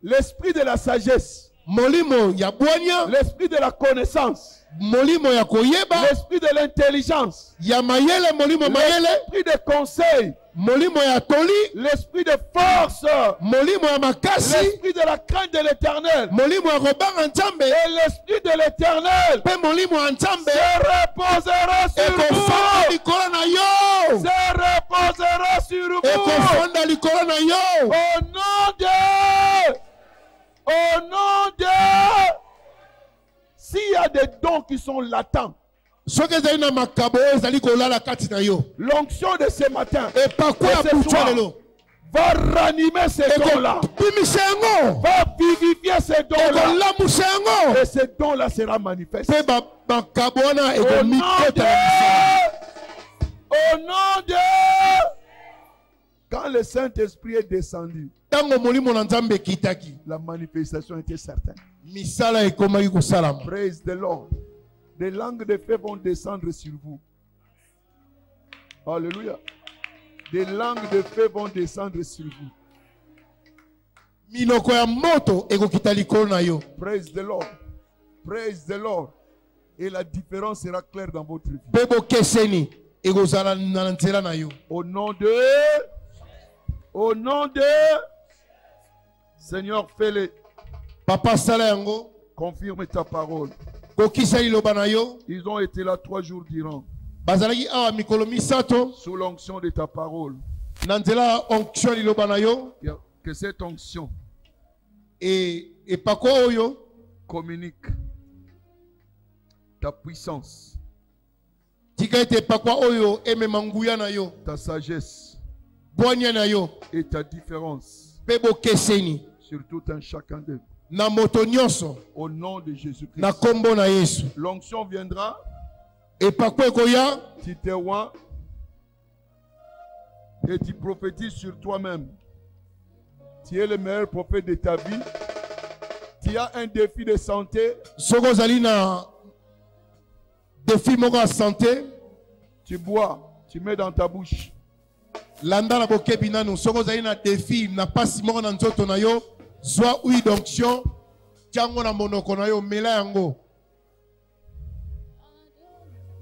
l'esprit de la sagesse, l'esprit de la connaissance, l'esprit de l'intelligence, l'esprit de conseil, l'esprit de force, l'esprit de la crainte de l'Éternel, et l'esprit de l'Éternel se reposera sur vous. Se reposera sur vous. Au nom de s'il y a des dons qui sont latents, l'onction de ce matin de ce soir, va ranimer ces dons-là, va vivifier ces dons-là, et ces dons-là sera manifeste. Au nom de quand le Saint-Esprit est descendu, la manifestation était certaine. Praise the Lord. Des langues de feu vont descendre sur vous. Alléluia. Des langues de feu vont descendre sur vous. Praise the Lord. Praise the Lord. Et la différence sera claire dans votre vie. Au nom de Seigneur, fais-le. Papa Salango, confirme ta parole. Ils ont été là 3 jours durant. Sous l'onction de ta parole. Que cette onction communique ta puissance, ta sagesse et ta différence sur tout un chacun d'eux. Au nom de Jésus-Christ. L'onction viendra. Tu te vois et tu prophétises sur toi-même. Tu es le meilleur prophète de ta vie. Tu as un défi de santé. Tu bois, tu mets dans ta bouche. Soit oui d'onction, tiango na monoko na yo mela yango.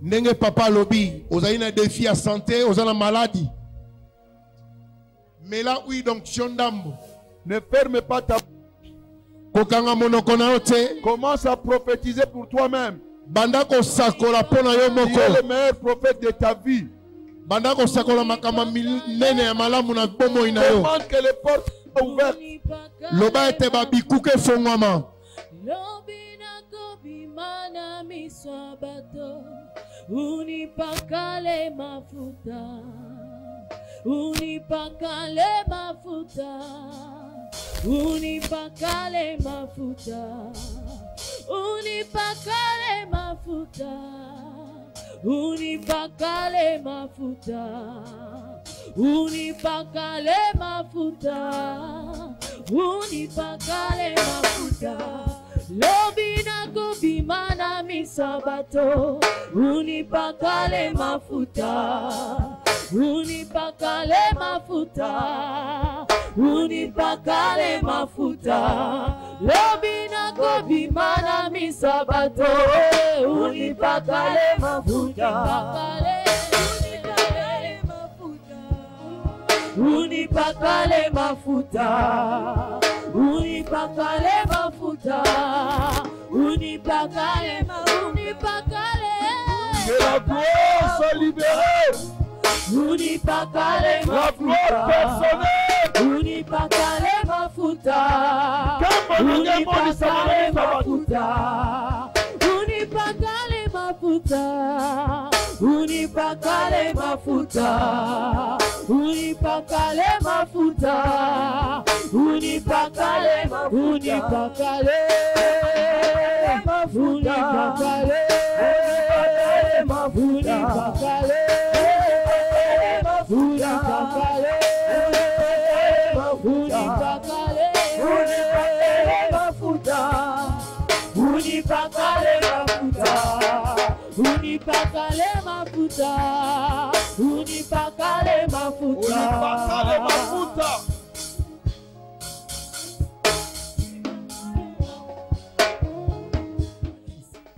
Nenge papa lobi, ozali na défi à santé, ozala maladie. Mela oui d'onction ndambo. Ne ferme pas ta kokanga monoko na yo te. Commence à prophétiser pour toi-même. Banda ko sakola pona yo moko. Tu es le meilleur prophète de ta vie. Banda ko sakola makama nene ya malamu na bomo ina yo. Demande que les portes ouverte. Loba ete babikuke fongwama. Lobina kobimana miswabato. Unipakale mafuta. Unipakale mafuta. Unipakale mafuta. Unipakale mafuta. Unipakale mafuta. Unipakale mafuta. Unipakale mafuta. Lobina kubimana misabato. Unipakale mafuta. Unipakale mafuta. Unipakale mafuta. Lobina kubimana misabato. Unipakale mafuta. Unipakale mafuta. Unipakale mafuta. Unipakale unipakale. Que la gloire soit libérée. Unipakale mafuta. Unipakale mafuta. Unipakale mafuta. Unipakale mafuta. Unipakale mafuta. Unipakale mafuta. Unipakale unipakale mafuta. Unipakale mafuta. Unipakale mafuta. Unipakale mafuta. Unipakale mafuta. Unipakale mafuta.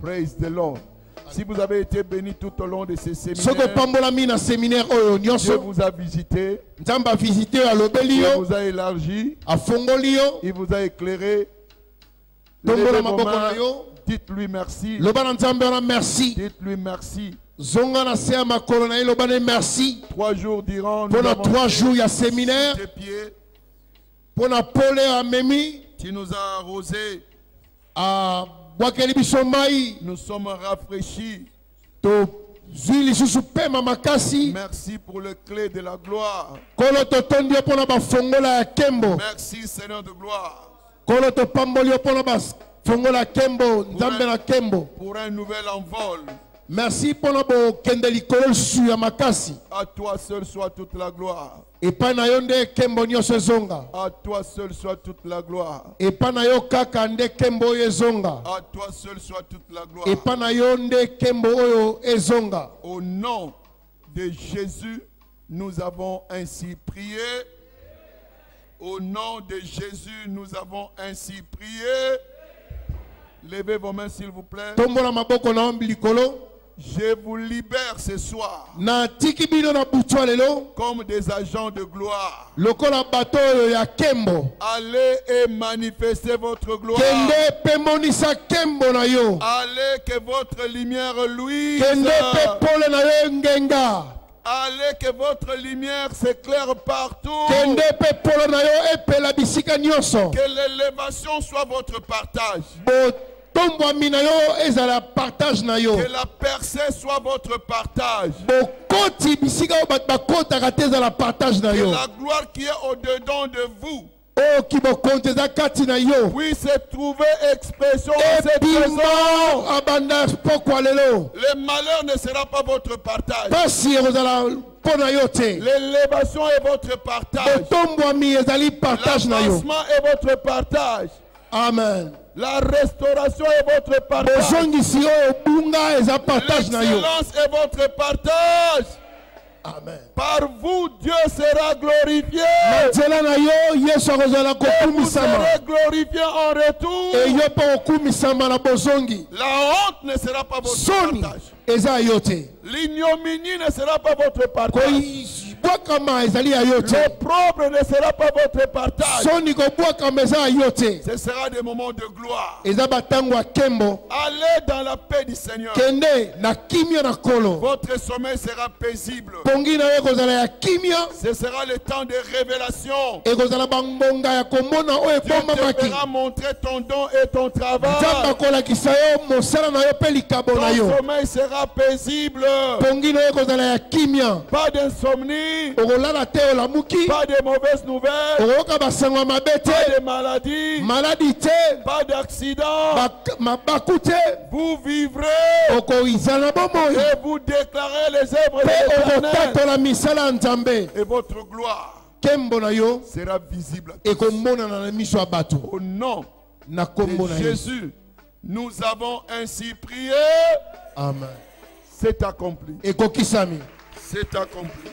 Praise the Lord. Si vous avez été béni tout au long de ces séminaires, Dieu vous a visité, il vous a élargi, il vous a éclairé. Levez vos mains, dites-lui merci. Dites-lui merci. 3 jours durant, pendant 3 jours, il y a séminaire. Pendant Paul et Amémi, tu nous as arrosés. Nous sommes rafraîchis. Merci pour le clé de la gloire. Merci Seigneur de gloire. Pour un nouvel envol. Merci pour notre kendelikolo suya makasi. À toi seul soit toute la gloire. Et panayonde kembo nyose zonga. À toi seul soit toute la gloire. Et panayo kaka nde kembo yezonga. À toi seul soit toute la gloire. Et panayonde kembo oyo ezonga. Au nom de Jésus, nous avons ainsi prié. Au nom de Jésus, nous avons ainsi prié. Levez vos mains s'il vous plaît. Tombola maboko na ombilikolo. Je vous libère ce soir comme des agents de gloire. Allez et manifestez votre gloire. Allez que votre lumière luise. Allez que votre lumière s'éclaire partout. Que l'élévation soit votre partage. Que la percée soit votre partage. Que la gloire qui est au-dedans de vous puisse trouver expression dans cette maison. Le malheur ne sera pas votre partage. L'élévation est votre partage. L'avancement est votre partage. Amen. La restauration est votre partage. L'excellence est votre partage. Amen. Par vous, Dieu sera glorifié. Et vous serez glorifié en retour. La honte ne sera pas votre partage. L'ignominie ne sera pas votre partage. Le propre ne sera pas votre partage. Ce sera des moments de gloire. Allez dans la paix du Seigneur. Votre sommeil sera paisible. Ce sera le temps de révélation. Dieu te fera montrer ton don et ton travail. Ton sommeil sera paisible. Pas d'insomnie. Pas de mauvaises nouvelles. Pas de maladies. Pas d'accidents. Vous vivrez. Et vous déclarez les œuvres de l'Éternel. Et votre gloire sera visible. Au nom de Jésus, nous avons ainsi prié. Amen. C'est accompli. C'est accompli.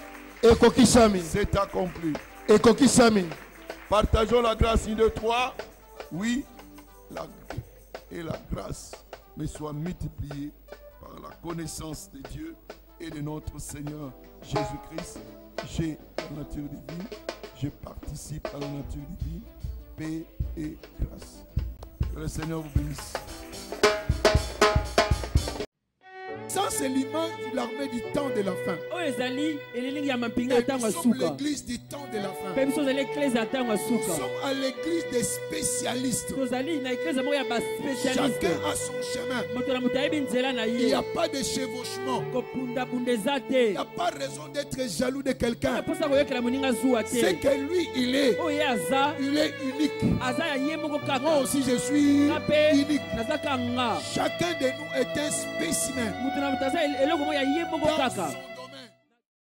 C'est accompli. Partageons la grâce une de 3. Oui, et la grâce me soit multipliée par la connaissance de Dieu et de notre Seigneur Jésus-Christ. J'ai la nature divine, je participe à la nature divine, paix et grâce. Que le Seigneur vous bénisse. Ça, c'est l'image de l'armée du temps de la fin. Nous sommes l'église du temps de la fin. Nous sommes à l'église des spécialistes. Chacun a son chemin. Il n'y a pas de chevauchement. Il n'y a pas raison d'être jaloux de quelqu'un. C'est que lui, il est unique. Moi aussi, je suis unique. Chacun de nous est un spécimen. Dans son